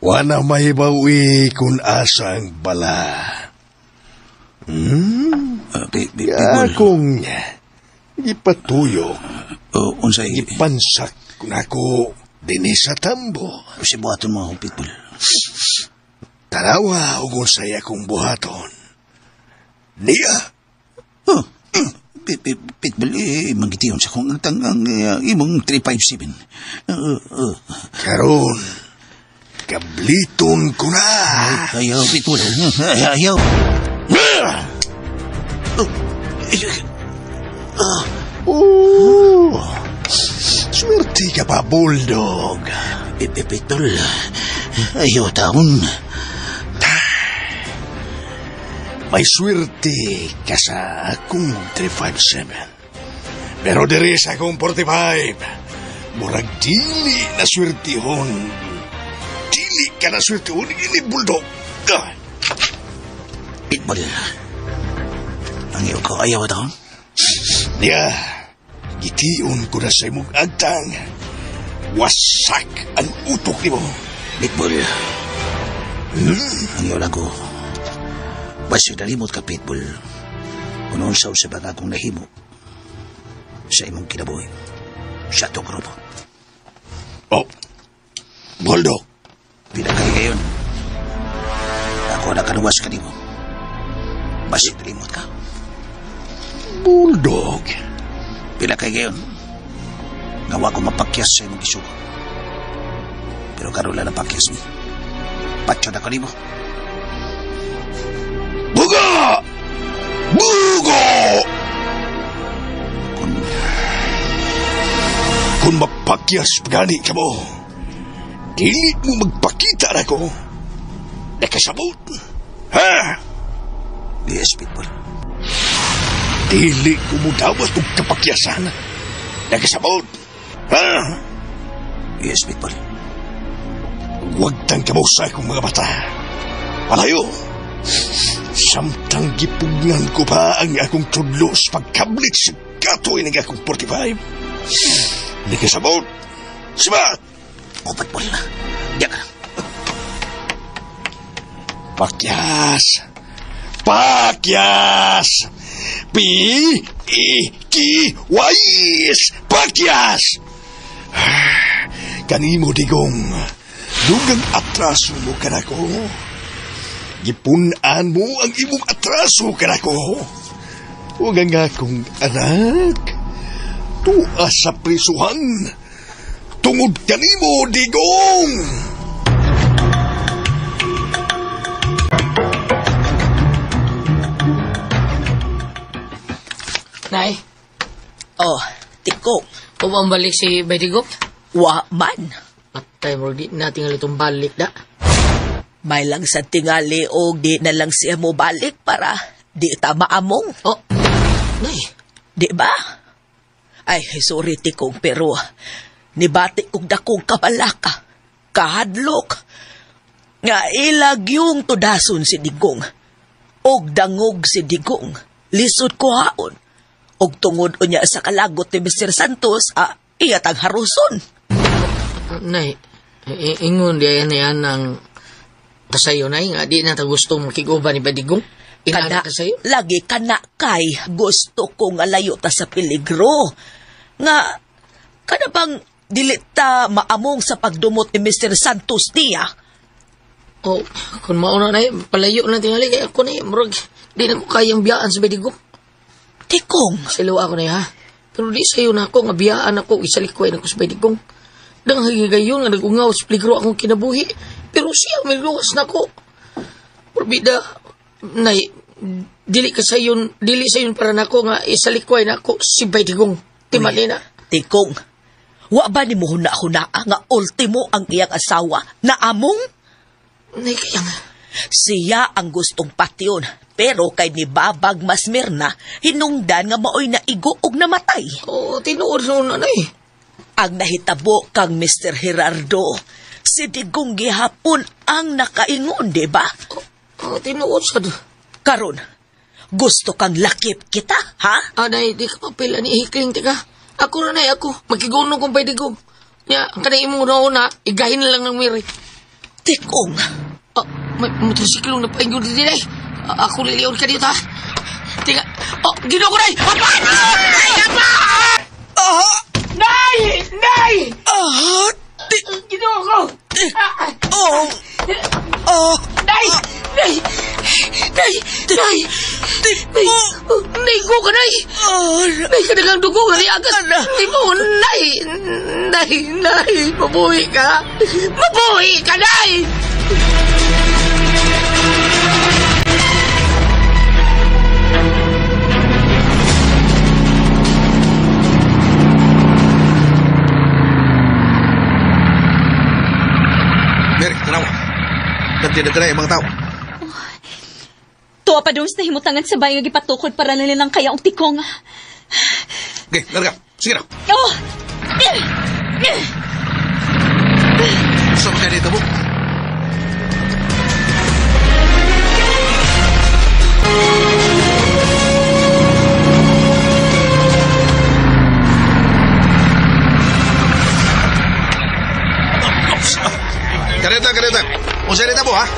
Wana may bawi kung asa ang bala. Akong ipatuyo. Unsay ipansak kung ako din sa tambo. Si buhaton mo, Pitbull. Tarawa o unsay akong buhaton. Niya. Pitbull, magitiyon sa kong ang imong 357. Karon, kabliton ko na. Ayaw, Pitbull. Ayaw. Swerte ka pa, Bulldog. Pitbull, ayaw taon. May swerte ka sa akong 357. Pero diri sa akong 45, murag dili na swertihon. Dili ka na swertihon, ini Bulldog. Pitbull, ang iyo ko ayaw taon? Niya, gitiyon ko na sa imong agtang. Wasak ang utok ni mo. Pitbull, ang iyo lang ko. Basta nalimot ka, Pitbull. Kung sa usabang akong nahimo sa imong kinabuhi. Sa itong grupo. Oh, Bulldog. Pinakay ngayon. Ako nakanuwas ka nimo. Basta nalimot ka. Bulldog. Pinakay ngayon. Ngawa ko mapakyas sa imong isugo. Pero karoon lang napakyas mo. Patso na ka nimo. Buga! Bugo! Kung mapakyas gani ka mo, dili mo magpakita na ko. Nakasabot. Ha? Yes, Pitbull. Dili ko mo dawat ng kapakyasan. Nakasabot. Ha? Yes, Pitbull. Huwag tang kamusa akong mga mata. Palayo. Samtang gipugnan ko pa ang akong tudlos pagkablit sa katoy ng akong 45. Nakasabot. Sibat! Upat mo rin na. Diyan ka. Pakyas! Pakyas! P-I-K-Y-S! Pakyas! Kanimo, Digong. Dugang atraso mo ka na ko. Gipunan mo ang imong atraso ka na ko. Huwag ang akong anak. Tuwa sa prisuhan. Tungod kanimo, Digong! Nay. Oh, Tiko. Balik si Badigop? Wa man. Patay mo, di na tinggal itong balik na. May lang sa tingali o di na lang siya mo balik para di ta maamong. Oh, Nay. Di ba? Ay, sorry Tikong, pero nibati kong dakong kabalaka. Kahadlok. Nga ilag yung tudason si Digong. Og dangog si Digong. Lisod ko haon. Og tungod o niya sa kalagot ni Mr. Santos, iya tang haruson. Nay, ingon diyan na yan ang kasayo, Nay, nga di na ta gusto makiguba ni Badigong. Kana, lagi kana kay gusto ko nga layo ta sa peligro. Nga, kana bang dilita maamong sa pagdumot ni Mr. Santos niya? Oh, kung mauna, Nay, palayo na tingali, kaya ako na murag, di na ko kayang biyaan sa Badigong. Tikong. Silo ako na, ha? Pero di sa'yo na ako, nga biyaan ako, isalikway na ko sa Badigong. Nang higigayon nga nagungaw sa peligro akong kinabuhi. Pero siya may luwas na ko. Porbida, Nay, dili sayon para nako nga isalikway nako si Bay Digong. Timalina. Tikong, wa ba ni mo huna-hunaa nga ultimo ang iyang asawa na among? Nay, kaya nga. Siya ang gustong patyon, pero kay ni Babag Masmirna, hinungdan nga maoy na igo og namatay. Oo, tinuod na nanay. Ang nahitabo kang Mr. Gerardo, si Digong gihapon ang nakaingon, di ba? Oo, tinuod sad. Karon, gusto kang lakip kita, ha? Nay, di ka papila ni Hikling, tika. Ako na nay, ako. Magkigunong kong Bay Digong. Ya, kanay imong una, igahin na lang ng Miri. Tikong. May motorsiklo na painggo din ay. Ako liliyon ka dito, ha? Tika. Gino ko, nay! Apa! Nay! Apa! Nay! Nay! Gino ko! Nay! Nay! Nay! Nay! Nay ko ka, nay! Nay ka nagang dugo ka, nay agas! Nay mo, nay! Nay! Nay! Mabuhi ka! Mabuhi ka, nay! Mary, tanawa. Nagtinag ka na yung mga tao. Tuwa pa doon sa himutangan sa bayo nga gipatukod para na nilang kaya ang Tikong. Okay, larga. Sige na. Oh! Saan kayo dito mo? Kareta. Usay rita po, ha?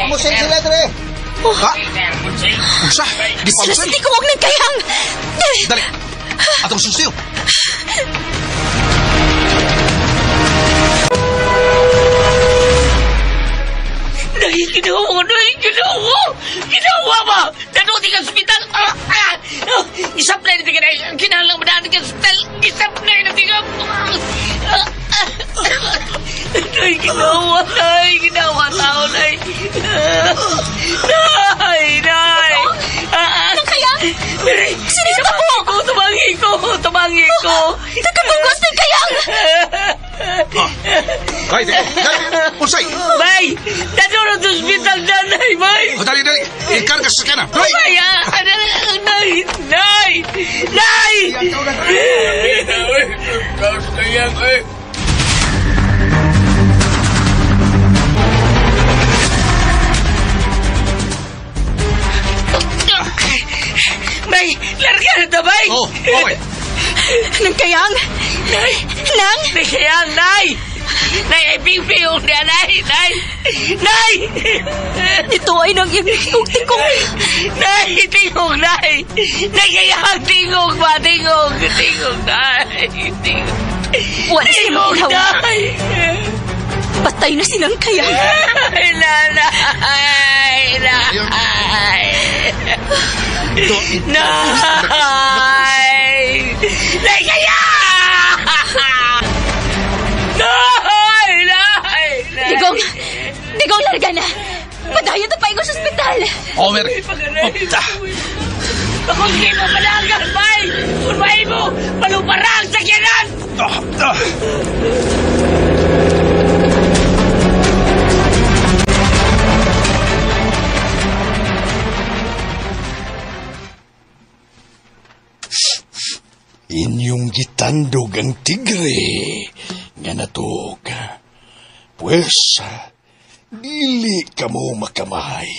Musay sila, Dre. Ha? Usa? Di pa Sila usay? sa Tikong huwag ng kayang! Dali. Atong susiyo. Nay, ginawa ko, nay! Ginawa ba? Danuti ka sa ospital! Isaplay na tingin, nay! Kinalang madaan ka sa ospital! Isaplay na tingin! Nay, ginawa, nay! Ginawa tao, nay! Nay! Anong kaya? Mary! Sinita po! Tumangi ko! Nagkatugos ng kayang! Ay, usay! Bay! Dadurot sa ospital na, nay, bay! Dali. Ikarga sa sakyanan. Dali! Bay! Nay! Nay! Nay! Bay! Larga na ito, bay! Oo, okay. Nang kayang? Nay! Nang? Nay, kayang, nay! Nay, ay ping-ping niya, nay! Nay! Nay! Ito ay nang iyong Tikong. Nay! Tingog, nay! Nay, kayang! Tingog ba? Tingog, nay! Tingog! Wala siya maulawa. Nay! Patay na silang kayang. Nanay! Nay, kaya! Digong, larga na. Padayon na paingo sa ospital. Oo, Mary. Ako hindi mo palagan, bay! Surbahin mo! Paluparang sa kyanan! Inyong gitandog ang tigre nga natog. Pues, dili ka mo makamay.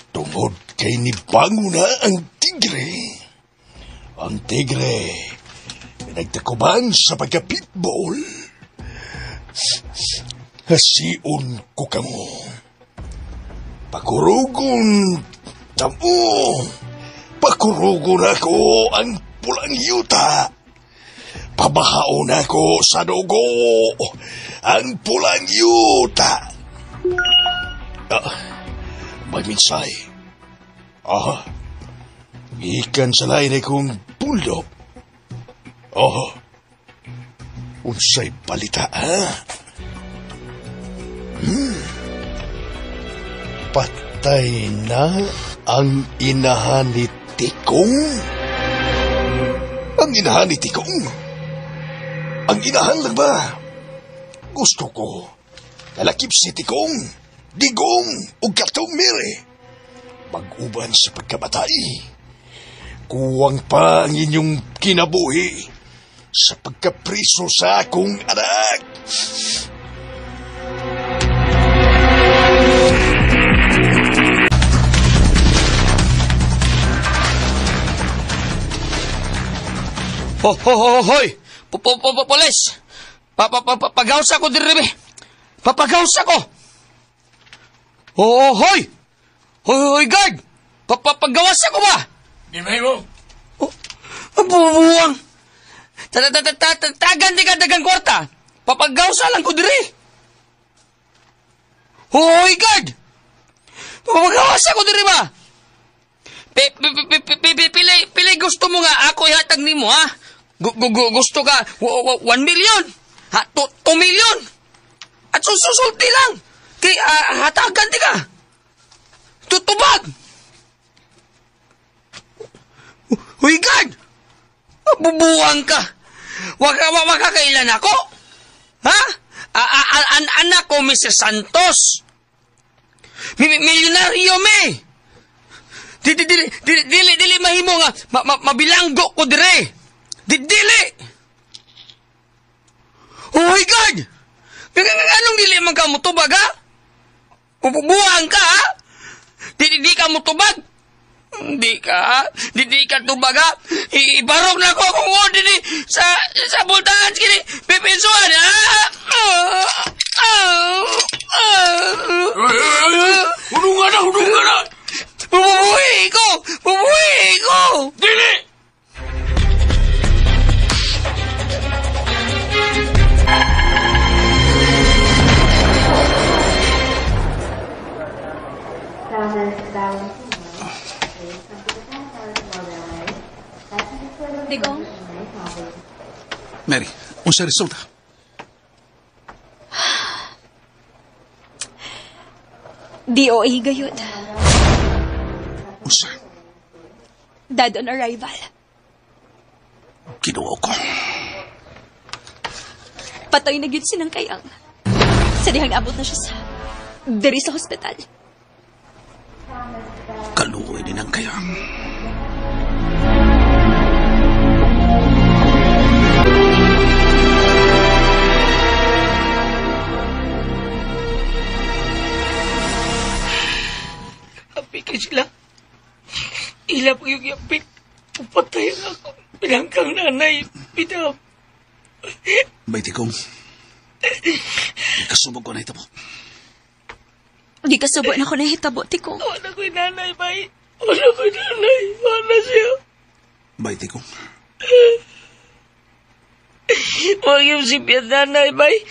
Tungod kay nibango na ang tigre. Ang tigre, nagtakuban sa pagka-pitbull. Hasiun ko kamo. Pakurugon tamo. Pakurugon ako ang pulang yuta. Pabahaon ako sa dugo ang pulang yuta. May minsay. Ikan sa lain akong puldop. Unsay balita, ha? patay na ang inahan ni Tikong? Ang inahan ni Tikong? Ang inahan lang ba? Gusto ko nalakip si Tikong, Digong o Gatong Mary. Mag-uban sa pagkamatay. Kuwang pa ang inyong kinabuhi sa pagkapriso sa akong anak. Hoy! Polis! Pagawas ako diri, be! Papagawas ako! Hoy! Hoy, guard! Papagawas ako ba? Di ba mo? Bubuwang! Tagan di ka dagang kwarta! Papagawas lang ko diri! Hoy, guard! Papagawas ako diri ba? Pili gusto mo nga ako ihatag nimo, ha? Gusto ka 1 million? Ha? 2 million? At susulti lang! Kay hatagan di ka! Tutubag! Huy, God! Bubuwang ka! Wag ka kailan ako? Ha? Anak ko, Mr. Santos! Milyonaryo, me! Dili mahimo nga mabilanggo ko dire! Dili! Oh my God! Anong dili man ka mutubag, ha? Bubuwang ka, ha? Di ka mutubag? Di ka tubag, ha? Ibarok na ko kung din sa bultangan kini pipinsuan, ha? Hudungan na! Bubuhi ko! Dili! Digong? Mary, unsa resulta? DOA gayud. Unsa? Dead on arrival. Kinuha ko. Patay na gyud sinang kayang. Sa dihang abot na siya sa diri sa hospital. Kaluoy din ang kayang. Apik sila. Ilap yung yapik. Upatay ako. Pinangkang nanay. Pinam. Baiti kong. Kasubog ko na ito po. Di ka subo na ko nahitabo, Tikong. Wala ko'y nanay, bay. Wala ko'y nanay. Wala siya. Baiti kong. Huwag yung sipyat, nanay, bay.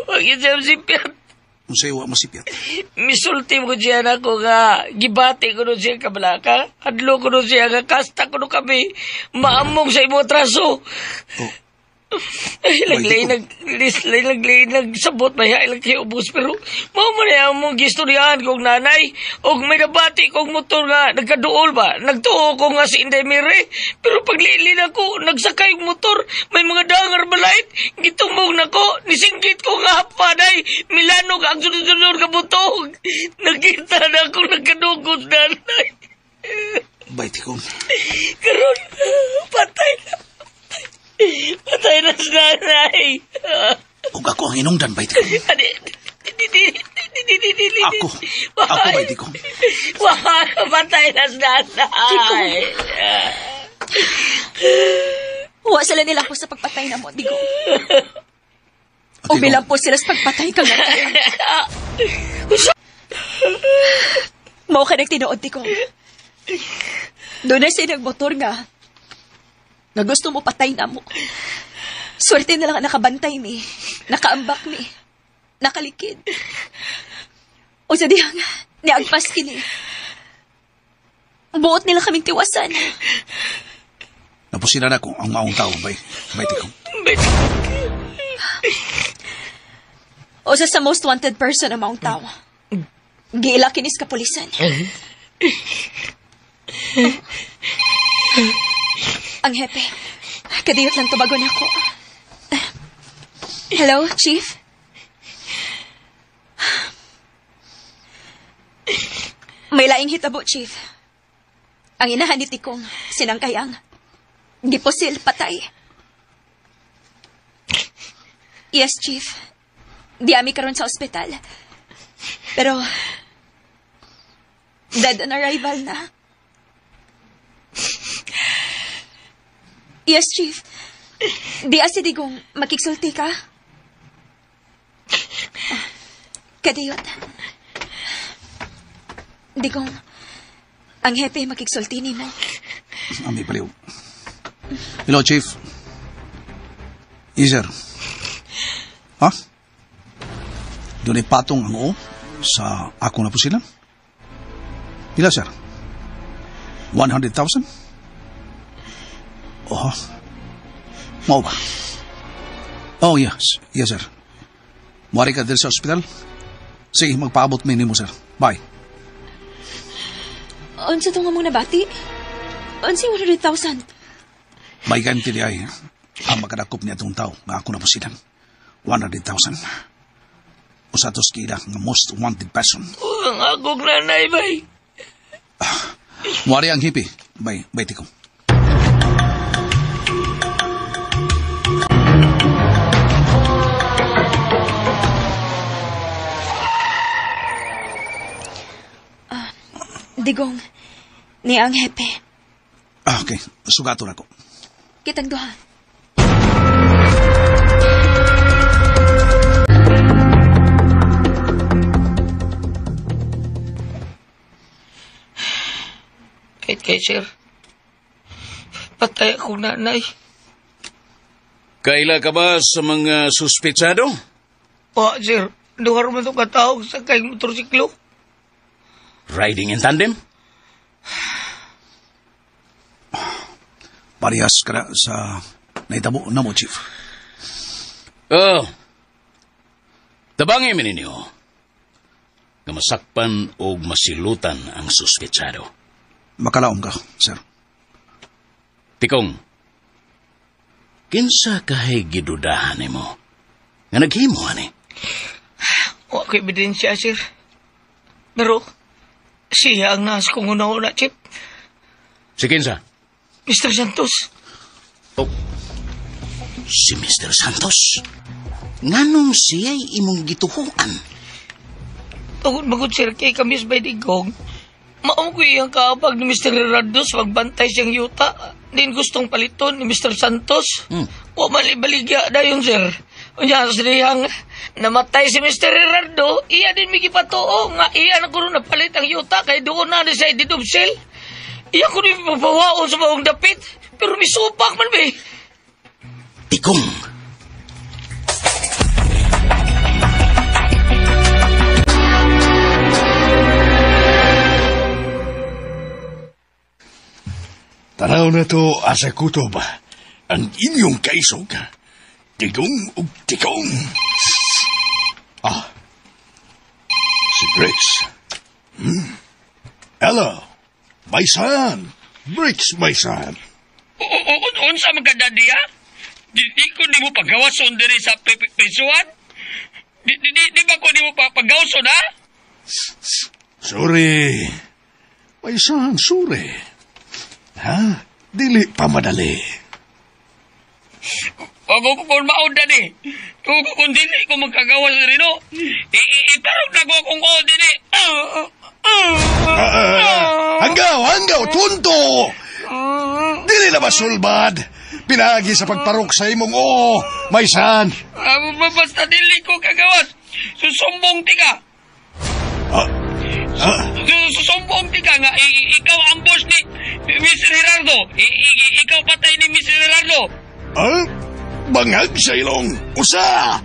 Huwag yung sipyat. Unsay wa masipyat. Misulti mo siya na ko nga. Gibati ko nun siya kabalaka. Hadlo ko nun siya nga. Kasta ko nun kami. Maamong sa imo traso. Oh. Ay, laglay nagsabot may ilang kayo ubos, pero mamaya mong gistoryahan kong nanay o may nabati kong motor nga nagkaduol ba, nagtuo ko nga si Inday Mire, pero paglilin ako nagsakay yung motor, may mga dangar balait, gitumbog na ko, nisingkit ko nga hapaday, milanog ang sunod-sunod ka butog, nakita na ako nagkadugos nanay. Baiti kong. Karon, patay na. Patay na si nanay. Kung ako ang inungdan, Baiti kong. Ako, Baiti kong. Patay na si nanay. Huwa sila nila po sa pagpatay na mo, Digong. O bilang po sila sa pagpatay ka nga. Mao ka nagtinood, Digong. Doon na siya nagmotor nga. Na gusto mo patay na mo. Swerte na lang nakabantay mi. Nakaambak mi. Nakalikid. O sa dihang, niagpas kini. Buot nila kaming tiwasan. Napusinan ako ang maong tao, Baiti kong. O sa most wanted person ang maong tao. Giila kinis kapulisan. Ang hepe, kadiyot lang tubagon ako. Hello, Chief? May laing hitabo, Chief. Ang inahan ni Tikong, sinangkayang. Giposil, patay. Yes, Chief. Di ami karon sa ospital. Pero, dead on arrival na. Yes, Chief. Di asi digong makiksulti ka? Kadiyot. Digong, ang hepe makiksulti ni mo. Ami paliw. Hello, Chief. Yes, sir. Ha? Doon ay patong ang o sa ako na po sila? Pila, sir? 100,000? Oh. Mau ba? Oh, yes. Yes, sir. Mari ka din sa ospital? Sige, magpaabot mo, sir. Bye. Unsa to nga mong nabati? Unsa 100,000? May ganti di ay ang makadakop niya itong tao nga ako na po silang 100,000. Usatos kila nga most wanted person. Ang akong nanay, bay. Muari ang hippie. Bay tiko. Digong, ni ang hepe. Okay, sugato na ko. Kitang duha. Kay sir. Patay akong nanay. Kaila ka ba sa mga suspetsado? O, sir. Lugar mo itong katawag sa kayong motorsiklo. Riding in tandem? Parehas ka na sa naitabo na mo, Chief. Oh. Tabangin mo ninyo. Kamasakpan o masilutan ang suspetsado. Makalaom ka, sir. Tikong, kinsa kahay gidudahan mo? Nga naghimo, ani? Wala ko ebidensya, sir. Pero, siya ang nas kong una-una, Chip. Si kinsa? Mr. Santos. Oh, si Mr. Santos? Nganong siya'y imong gituhuan? Bagod, sir, kay kamis by Digong. Maong ko iyang kaabag ni Mr. Rados magbantay siyang yuta. Din gustong paliton ni Mr. Santos. O malibaligya dayon, sir. Unya sa diyang namatay si Mr. Gerardo, iya din mikipatuo nga iya na kuno napalit ang yuta kay doon na ni sa ididubsel. Iya ko ni papawaon sa maong dapit, pero misupak man ba. Tikong! Tanaw na to, asa kutob, ang inyong kaisog. Tigong ug tikong. Ah, si Briggs. Hello, my son. Briggs, my son. Unsa man ka, Daddy, ha? Di ko di mo pagawason diri sa prisuan? Di ba ko di mo pagawason, ha? Sorry. My son, sorry. Ha? Dili pa madali. Ako kung maod, Daddy. Kung dili ko magkagawas rin, no? Itarog na ko kung o, Daddy. Hanggaw, tunto! Dili na ba sulbad? Pinagi sa pagparok sa imong my son. Basta dili ko kagawas. Susumbong ti ka. Susumbong ti ka nga ikaw ang boss ni Mr. Gerardo. Ikaw patay ni Mr. Gerardo. Bangag sa ilong. Usa!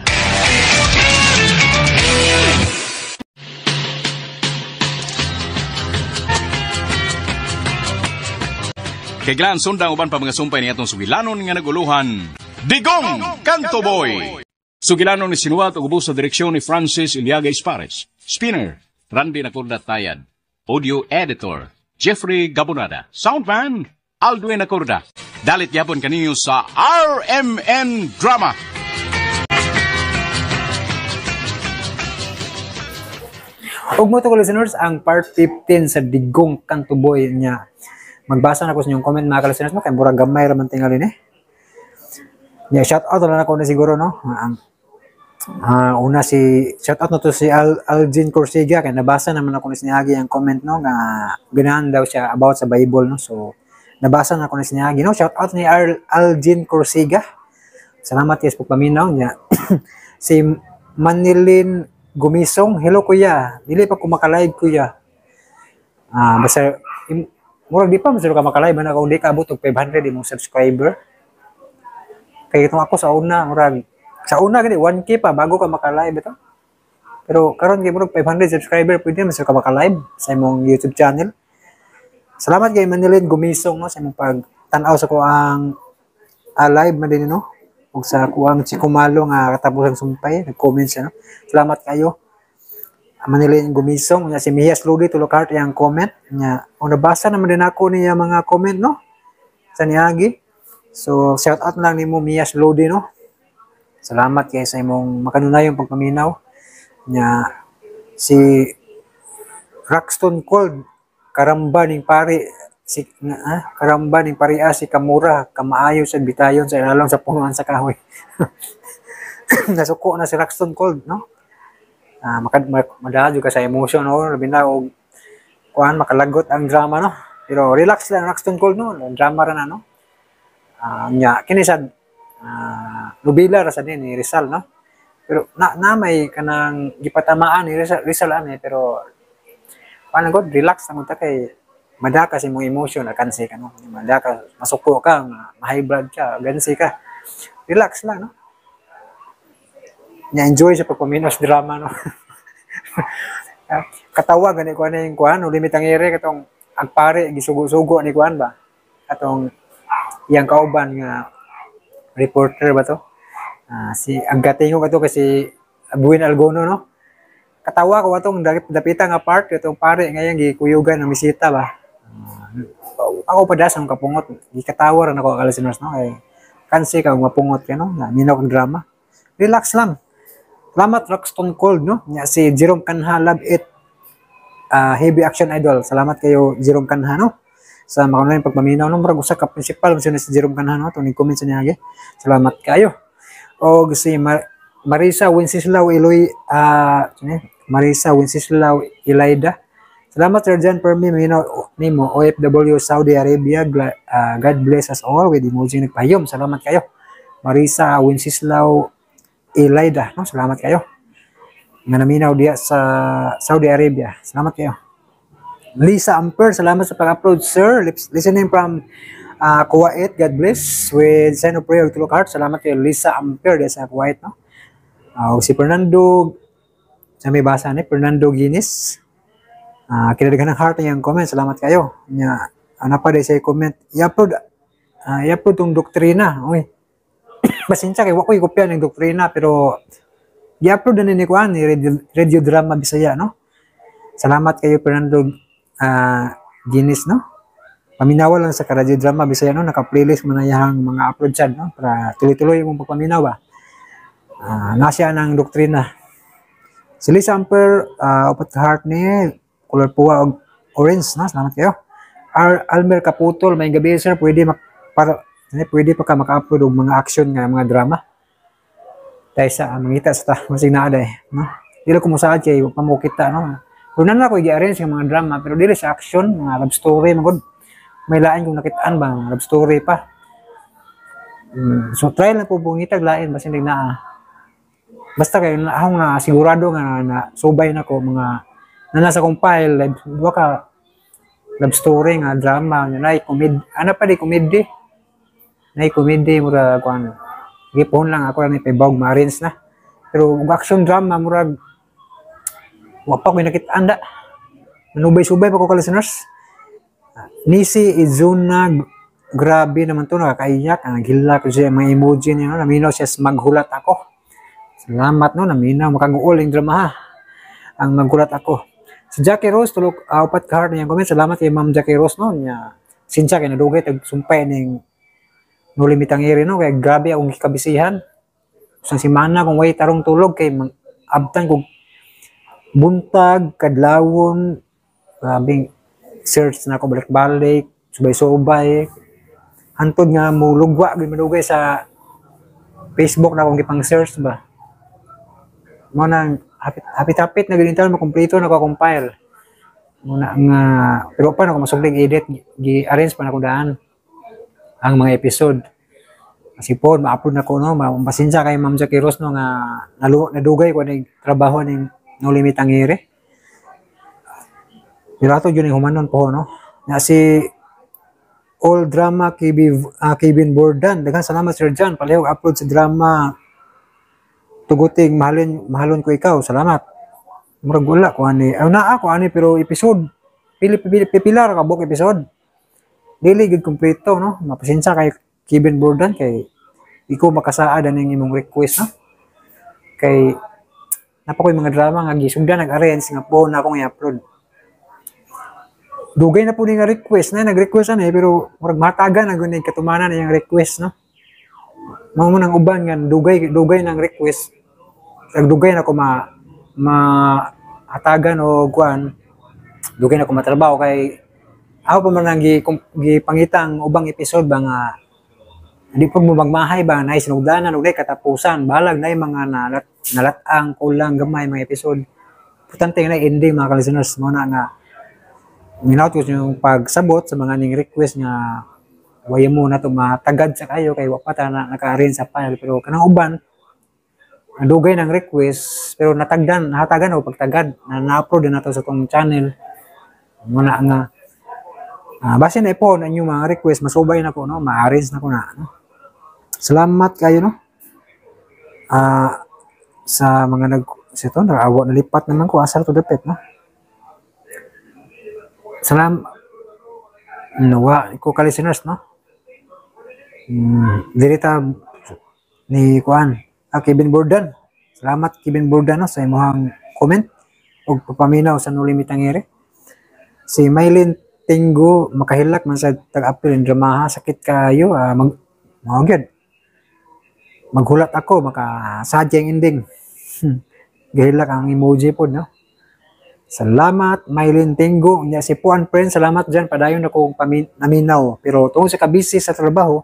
Kailan sundang uban pa mga sumpay ni atong sugilanon nga naguluhan. Digong Kanto Boy! Sugilanon ni sinuwat og ubos sa direksyon ni Francis Iliaga Espares. Spinner, Randy Nacorda Tayad. Audio Editor, Jeffrey Gabonada. Soundman, Aldwin Nacorda. Dalit yapon kaniyo sa RMN Drama. Ug mo to listeners, ang part 15 sa Digong Kanto Boy niya. Magbasa na ko sa inyong comment mga listeners no, kay murag gamay ra man tingali ni. Yeah, shout out na ako na siguro no. Una si shout out na to si Algin Corsiga kay nabasa naman ako ni Siniagi ang comment no nga ganahan daw siya about sa Bible no. So nabasa na ako ni Siniagi no. Shout out ni Algin Corsiga. Salamat yes pag paminaw niya. Si Manilin Gumisong, hello kuya. Dili pa ko maka-live kuya. Basta murag di pa masiro ka maka-live na kung di ka abot og 500 imong subscriber. Kay itong ako sa una murag sa una gani 1K pa bago ka maka-live ito. Pero karon kay murag 500 subscriber pwede masiro ka maka-live sa imong YouTube channel. Salamat kay Manilin Gumisong no sa imong pag-tan-aw sa ko ang live man din no. Ug sa kuang si Kumalo nga katapusang sumpay nag-comment siya no. Salamat kayo. Manilin Gumisong nya si Mias Ludi tulok heart yang comment nya. O nabasa naman din ako niya mga comment no. Sa Niagi. So shout out lang nimo Mias Ludi no. Salamat kay sa imong makanunayong pagpaminaw nya si Roxton Cold karamba ning pare si karamba ning paria si Kamura kamaayo sa bitayon sa ilalong sa punuan sa kahoy. Nasuko na si Roxton Cold no. Madala juga sa emotion no labi na og kuan makalagot ang drama no. Pero relax lang Roxton Cold no, drama ra na no. Nya kini sad nobela ra sad ni Rizal no. Pero na may kanang gipatamaan ni Rizal ani pero paano god relax lang ta kay madaka si mong emotion akansi ka no. Madaka masuko ka, ma-high blood ka, gansi ka. Relax lang no. Nya-enjoy sa pagpaminaw drama no. Katawa gani ko ana yung kuan, limit ang ere katong agpare gisugo-sugo ni kuan ba. Atong yang kauban nga reporter ba to? Si Agatingo kato kasi Buin Algono no. Katawa ko atong dapita nga part itong pare ngayon gikuyugan ng bisita ba. Ako pa dasang kapungot, gikatawa ra nako ka listeners no kay kansi ka mapungot ka no, minaw ang drama. Relax lang. Salamat Roxton Cold no. Nya si Jerome Canha Love It Heavy Action Idol. Salamat kayo Jerome Canha no. Sa makanang pagpaminaw no murag usa ka principal si Jerome Canha no tong comment sa niya. Salamat kayo. Og si Marisa Wenceslao Eloy Marisa Wenceslao Ilaida. Salamat Sir John Permi Nimo OFW Saudi Arabia. God bless us all with emoji nagpahiyom. Salamat kayo. Marisa Wenceslao Ilaida no, salamat kayo. Nga naminaw diya sa Saudi Arabia. Salamat kayo. Lisa Amper, salamat sa pag-upload sir. Listening from Kuwait. God bless with sign of prayer to look heart. Salamat kayo Lisa Amper diya sa Kuwait no. Si Fernando sa may basa ni Fernando Guinness. Kinadagan ng heart niyang comment. Salamat kayo. Nya ana pa sa comment. I-upload tong doktrina. Oy. Pasensya kay wa ko'y kopya ng doktrina pero i-upload na ni kuan ni Radio Drama Bisaya no. Salamat kayo Fernando Guinness no. Paminawa lang sa Radio Drama Bisaya no, naka-playlist man yang mga upload sad no para tuloy-tuloy mong pagpaminaw ba. Nasya ng doktrina. Si Lisa Amper upat heart ni color puwa og orange na. Salamat kayo. Almer Kaputol, may gabi sir, pwede pa ka maka-upload og mga action nga mga drama. Dahil sa mangita sa masig na ada no. Dili ko musaad kay pamukita no. Kuno na ko i-arrange nga mga drama pero dili sa action, mga love story magod. May lain kung nakitaan ba love story pa. So try lang po bungitag lain basin na. Basta kay ako nga sigurado nga na subay na ko mga nasa kong file duha ka love story nga drama nga nay comedy ana pa di comedy nay comedy mura kuan gipon lang ako ni Pebog Marines na pero ug action drama murag wa pa ko nakit-anda manubay-subay pa ko ka listeners. Nisi Izuna grabe naman to nakakaiyak ang gila ko siya mga emoji niya naminaw siya maghulat ako. Salamat no naminaw makaguol ang drama ha ang maghulat ako. Si Jackie Rose tulog upat ka heart niyang comment. Salamat kay Ma'am Jackie Rose no nya. Sinsa kay nadugay tag sumpay ning no limitang iri no kay grabe akong gikabisihan. Sa semana kung way tarong tulog kay abtan kog buntag kadlawon grabing search na ko balik-balik subay-subay hantod nga mulugwa gid madugay sa Facebook na akong gipang search ba mo nang hapit-hapit na ganito makumpleto na ko compile muna nga pero pa na ko masugling edit gi-arrange pa na ko daan ang mga episode kasi po ma-upload na ko no mapasensya kay Ma'am Jackie Rose no nga nadugay ko ning trabaho ning no limit ang ire pero ato yun yung humanon po no na si all drama Kevin Bordan daghang salamat Sir John palihog upload sa drama tuguting mahalon ko ikaw salamat murag wala ko ani naa ako ani pero episode pilar ka buk episode dili gid kompleto no mapasensya kay Kevin Bordan kay ikaw makasaad ang imong request no kay napakoy mga drama nga gisugdan nag-arrange nga po na akong i-upload dugay na po ni nga request na nag-request na pero murag matagan na gunay katumanan na yung request no mao mo nang uban nga dugay nang request dugay na ko hatagan o kuan dugay na ko matrabaho kay ako pa man nang gipangita ang ubang episode ba nga hindi po mo magmahay ba na sinugdanan ug katapusan balag na mga nalatang kulang gamay mga episode importante na ending mga listeners mo na nga minaut ko yung pagsabot sa mga ning request nga waya mo na to matagad sa kayo kay wa pa ta na naka-arrange sa file pero kanang uban dugay ng request pero nahatagan o pagtagad na-upload na to sa tong channel muna nga base na po na inyong mga request masubay na ko no ma-arrange na ko na no? Salamat kayo no sa mga sito naawa nalipat naman ko asar to depet no nawa ko ka listeners no dirita ni kuan Kevin Bordan salamat Kevin Bordan no sa imong comment ug papaminaw sa no limit ang ere si Maylin Tinggo makahilak man sa tag-apil drama sakit kayo maghulat ako makasadyang ending gahilak ang emoji po no salamat Maylin Tinggo nya si Puan Friend salamat dyan padayon ako naminaw pero tungkol sa kabisi sa trabaho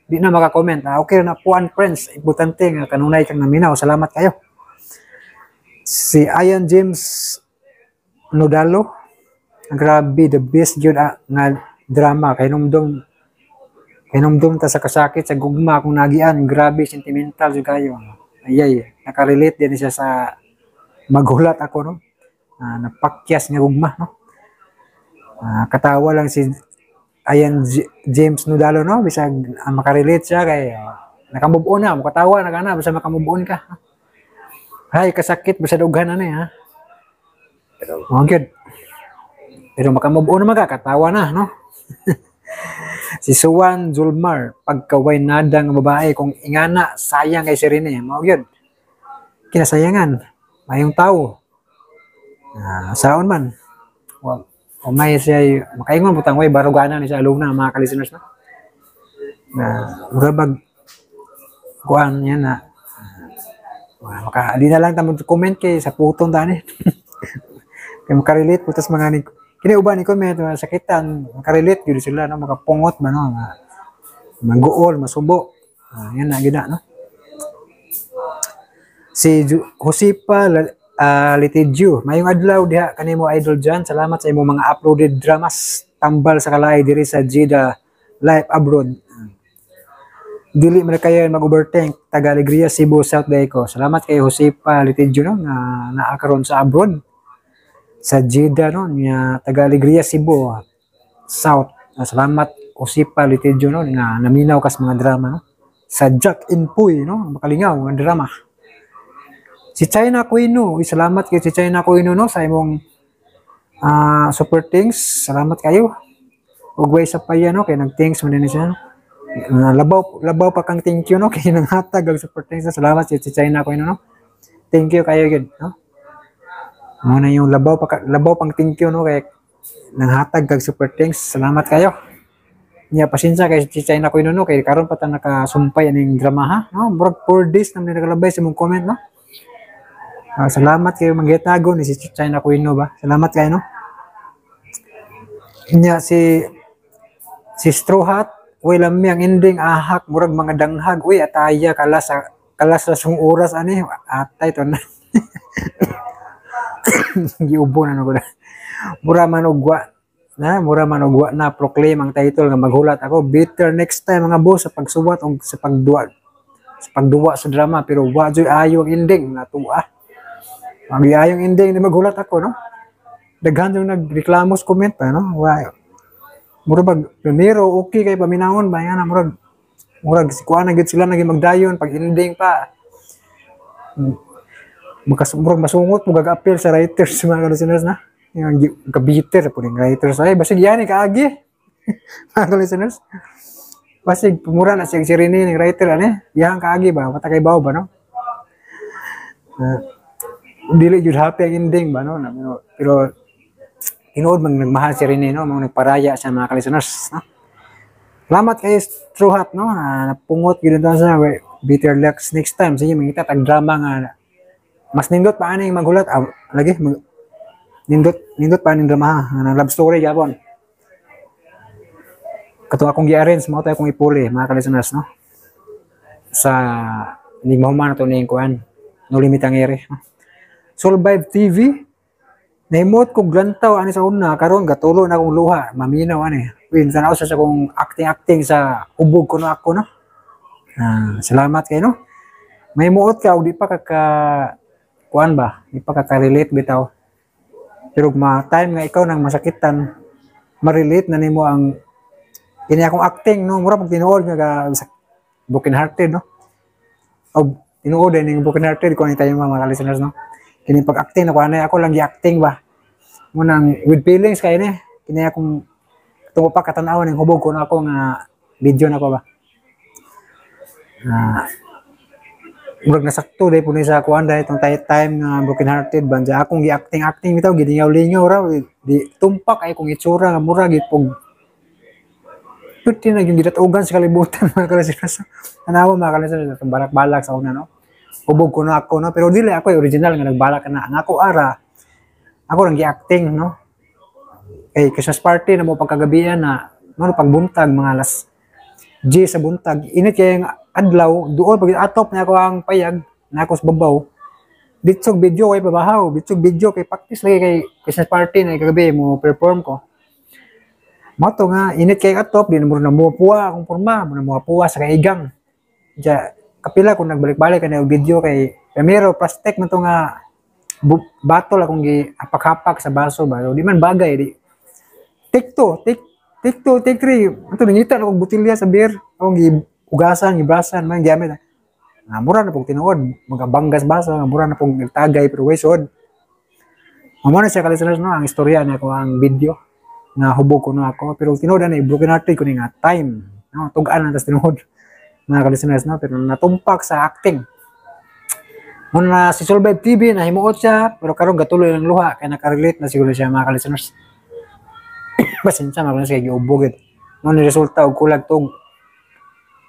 di na maka-comment okay na Puan Friends importante nga kanunay kang naminaw salamat kayo si Ian James Nodalo grabe the best yun nga drama kay numdum ta sa kasakit sa gugma kung nagian grabe sentimental yun kayo ayay nakarelate din siya sa maghulat ako no napakyas nga gugma no katawa lang si Ayan James Nodalo no bisag makarelate siya kay nakamove on na makatawa na kana basta makamove on ka hay kasakit basta dughan na ni ha pero good pero makamove on na magkakatawa na no si Suwan Zulmar pagkaway nada nga babae kung ingana sayang kay Serene mao gyud kinasayangan mayong tawo saon man o may siya makaingon butang way barugana ni sa alumna mga ka-listeners na murabag kuan yan na di na lang tamo comment kay sa puton tani kay makarelate putas mga ni kini uban ni comment sakitan makarelate gyud sila no makapungot ba no maguol masubo yan na gina no si Josepa Litidju mayong adlaw diha kanimo idol dyan salamat sa imong mga uploaded dramas tambal sa kalay diri sa Jeddah live abroad dili man kayo mag-overthink taga Alegria Cebu South Daeco salamat kay Josepa Litidju no nga naa karon sa abroad sa Jeddah no nya taga Alegria Cebu South salamat Josepa Litidju no nga naminaw kas mga drama no sa Jack and Puy no makalingaw nga drama si China Aquino salamat kay si China Aquino no sa imong super thanks salamat kayo ug way sa paya no kay nag-thanks man din siya labaw pa kang thank you no kay nang hatag og super thanks salamat si China Aquino no thank you kayo gid no Muna yung labaw pang thank you no kay nang hatag kag super thanks. Salamat kayo. Nya pasensya kay si China ko no kay karon pa ta nakasumpay aning drama ha. No, murag 4 days na nagalabay sa mong comment no. Salamat kayo manggitago ni si China ko ba. Salamat kayo no. Nya si Straw Hat, uy lami ang ending ahak murag mga danghag. Uy ataya kalas sa sung oras ani atay to na. Giubo na ko. Mura man ugwa na proclaim ang title nga maghulat ako better next time mga boss sa pagsuwat o sa pagduwa sa drama pero wa joy ayo ang ending natuwa. Ang ayong ending ni maghulat ako no. Daghan yung nagreklamo sa comment pa no. Wow. Mura bag primero okay kay paminahon ba yan murag si kuan gid sila naging magdayon pag ending pa. Murag masungot mo gag-appeal sa writers sa mga listeners na. Yung kabiter po ng writers ay basig yan kaagi. Mga listeners. Basig pumura na siyang sirini ng writer ani. Yang kaagi ba matakay baw ba no? Dili jud happy ang ending ba no? Pero tinuod man nagmahal si Rene no, mga nagparaya sa mga listeners no. Salamat kay Straw Hat no, napungot gyud sa better luck next time sa inyo mangita tag drama nga mas nindot pa ani maghulat lagi nindot pa ning drama nga love story gyapon. Kato akong gi-arrange mo tayo kung ipuli mga listeners no. Sa ni mahuman to ning kuan no limit ang ere. Survive TV naimot ko glantaw ani sa una karon gatulo na akong luha maminaw ani win sana sa akong acting sa ubog ko no ako no. Salamat kay no may muot ka og di pa kuan ba di pa ka-relate bitaw pero time nga ikaw nang masakitan ma-relate na nimo ang kini akong acting no mura pag tinuod nga broken hearted no og tinuod ning broken hearted ko ni tayo mga listeners no. Kini pag-acting na ko anay ako lang gi-acting ba. Munang with feelings kay ni. Kini akong tungo pa katanaw ning hubog ko na ako nga video na ko ba. Murag nasakto day puno sa kuan day tong time nga broken hearted banja akong gi-acting bitaw gilingaw-lingaw ra di tumpak ay kong itsura nga mura gid pug puti na yung gidatugan sa kalibutan mga kalisinasa. Tanawa mga kalisinasa balak-balak sa una no. Hubog ko na ako no pero dili ako original nga nagbalak na nga ako ako lang gi-acting no kay Christmas party na mo pagkagabihan na no pagbuntag mga alas 10 sa buntag init kay adlaw duol pag atop na ako ang payag na ako sa babaw bitsog video kay pabahaw bitsog video kay practice lagi kay Christmas party na kagabi mo perform ko mato nga init kay atop di na mo puwa akong porma mo puwa sa kaigang ja kapila kung nagbalik-balik ka na video kay primero plastic man to nga battle akong gi-hapak-hapak sa baso ba di man bagay di take 2 take 3 ato nangita akong butilya sa beer akong giugasan gibrasan man gamit mura na pug tinuod magabanggas baso mura na pug nagtagay pero waysod amo na siya kalisteners no ang istorya na ko ang video na hubog ko na ako pero tinuod na broken hearted ko ni nga time no tugaan na tas tinuod mga ka-listeners no pero natumpak sa acting muna si Survive TV na himuot siya pero karon gatuloy ng luha kaya nakarelate na siguro siya mga ka-listeners. Pasensya mga ka-listeners kaya giubog mo ni resulta og kulag tog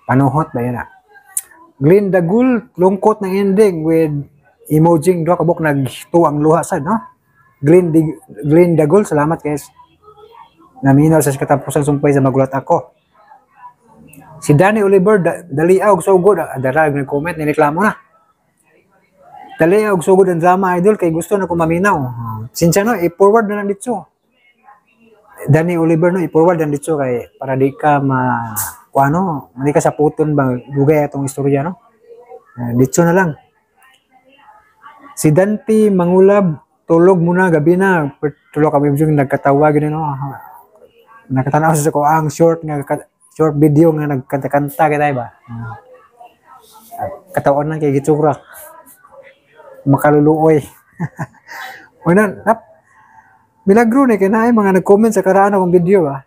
panuhot ba yan Glenn Dagul lungkot ng ending with emojing do kabok nagtuang luha sad no. Glenn Dagul salamat guys naminaw sa katapusan sumpay sa magulat ako. Si Danny Oliver daliaw og sugod adarag ng comment ni reklamo na. Daliaw og sugod ang drama idol kay gusto na ko maminaw. Sinsya no i-forward na lang dito. Danny Oliver no i-forward na dito kay para di ka kuano, mali ka sa puton ba dugay atong istorya no. Dito na lang. Si Dante Mangulab tulog muna gabi na tulog kami yung nagkatawag no. Nakatanaw sa ko ang short video nga nagkanta-kanta kita ba. Katawan lang kay gitsura. Makaluluoy. Una, milagro na kay naay mga nag-comment sa karaan akong video ba.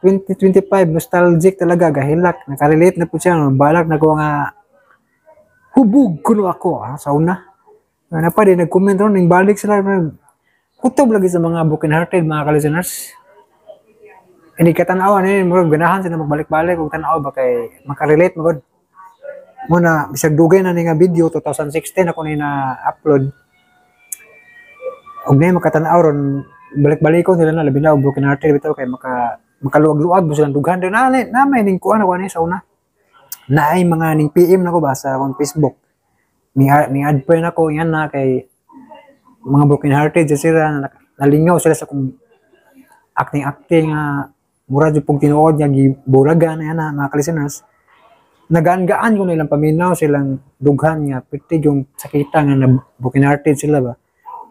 2025 nostalgic talaga gahilak nakarelate na po siya balak na ko nga hubog kuno ako sa una. Na pa din nag-comment ron ning balik sila kutob lagi sa mga broken-hearted, mga ka-listeners. Hindi ka tanawan murag ganahan sila magbalik-balik ug tanaw ba kay makarelate magod. Muna bisag dugay na ni nga video 2016 ako ni na upload. Og nay makatanaw ron balik-balik ko nila na labi na broken-hearted bitaw kay makaluwag-luwag mo silang dughan na may ning kuan ako ni sa una. Naay mga ning PM nako ba sa akong Facebook. Ni add friend ako yan na kay mga broken-hearted sila nalingaw sila sa kung acting mura jud pug tinuod niya gibulagan na yan mga ka-listeners. Nagaan-gaan ko nilang paminaw silang dughan nga piti yung sakita nga na broken-hearted sila ba.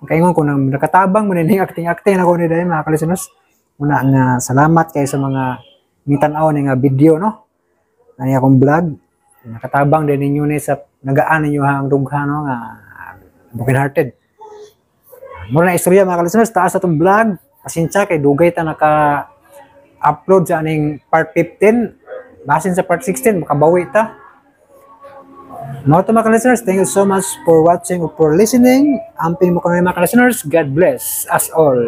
Kaingon ko nang nakatabang mo ning acting ako ni dai mga ka-listeners. Una nga salamat kay sa mga mitanaw ni nga video no. Ani akong vlog nakatabang din ninyo ni sa nagaan ninyo ang dughan no nga broken-hearted. Mura na istorya mga ka-listeners taas atong vlog. Pasensya kay dugay ta naka-upload sa aning part 15. Basin sa part 16 makabawi ta. Mga to mga ka-listeners, thank you so much for watching or for listening. Amping mo kami mga ka-listeners. God bless us all.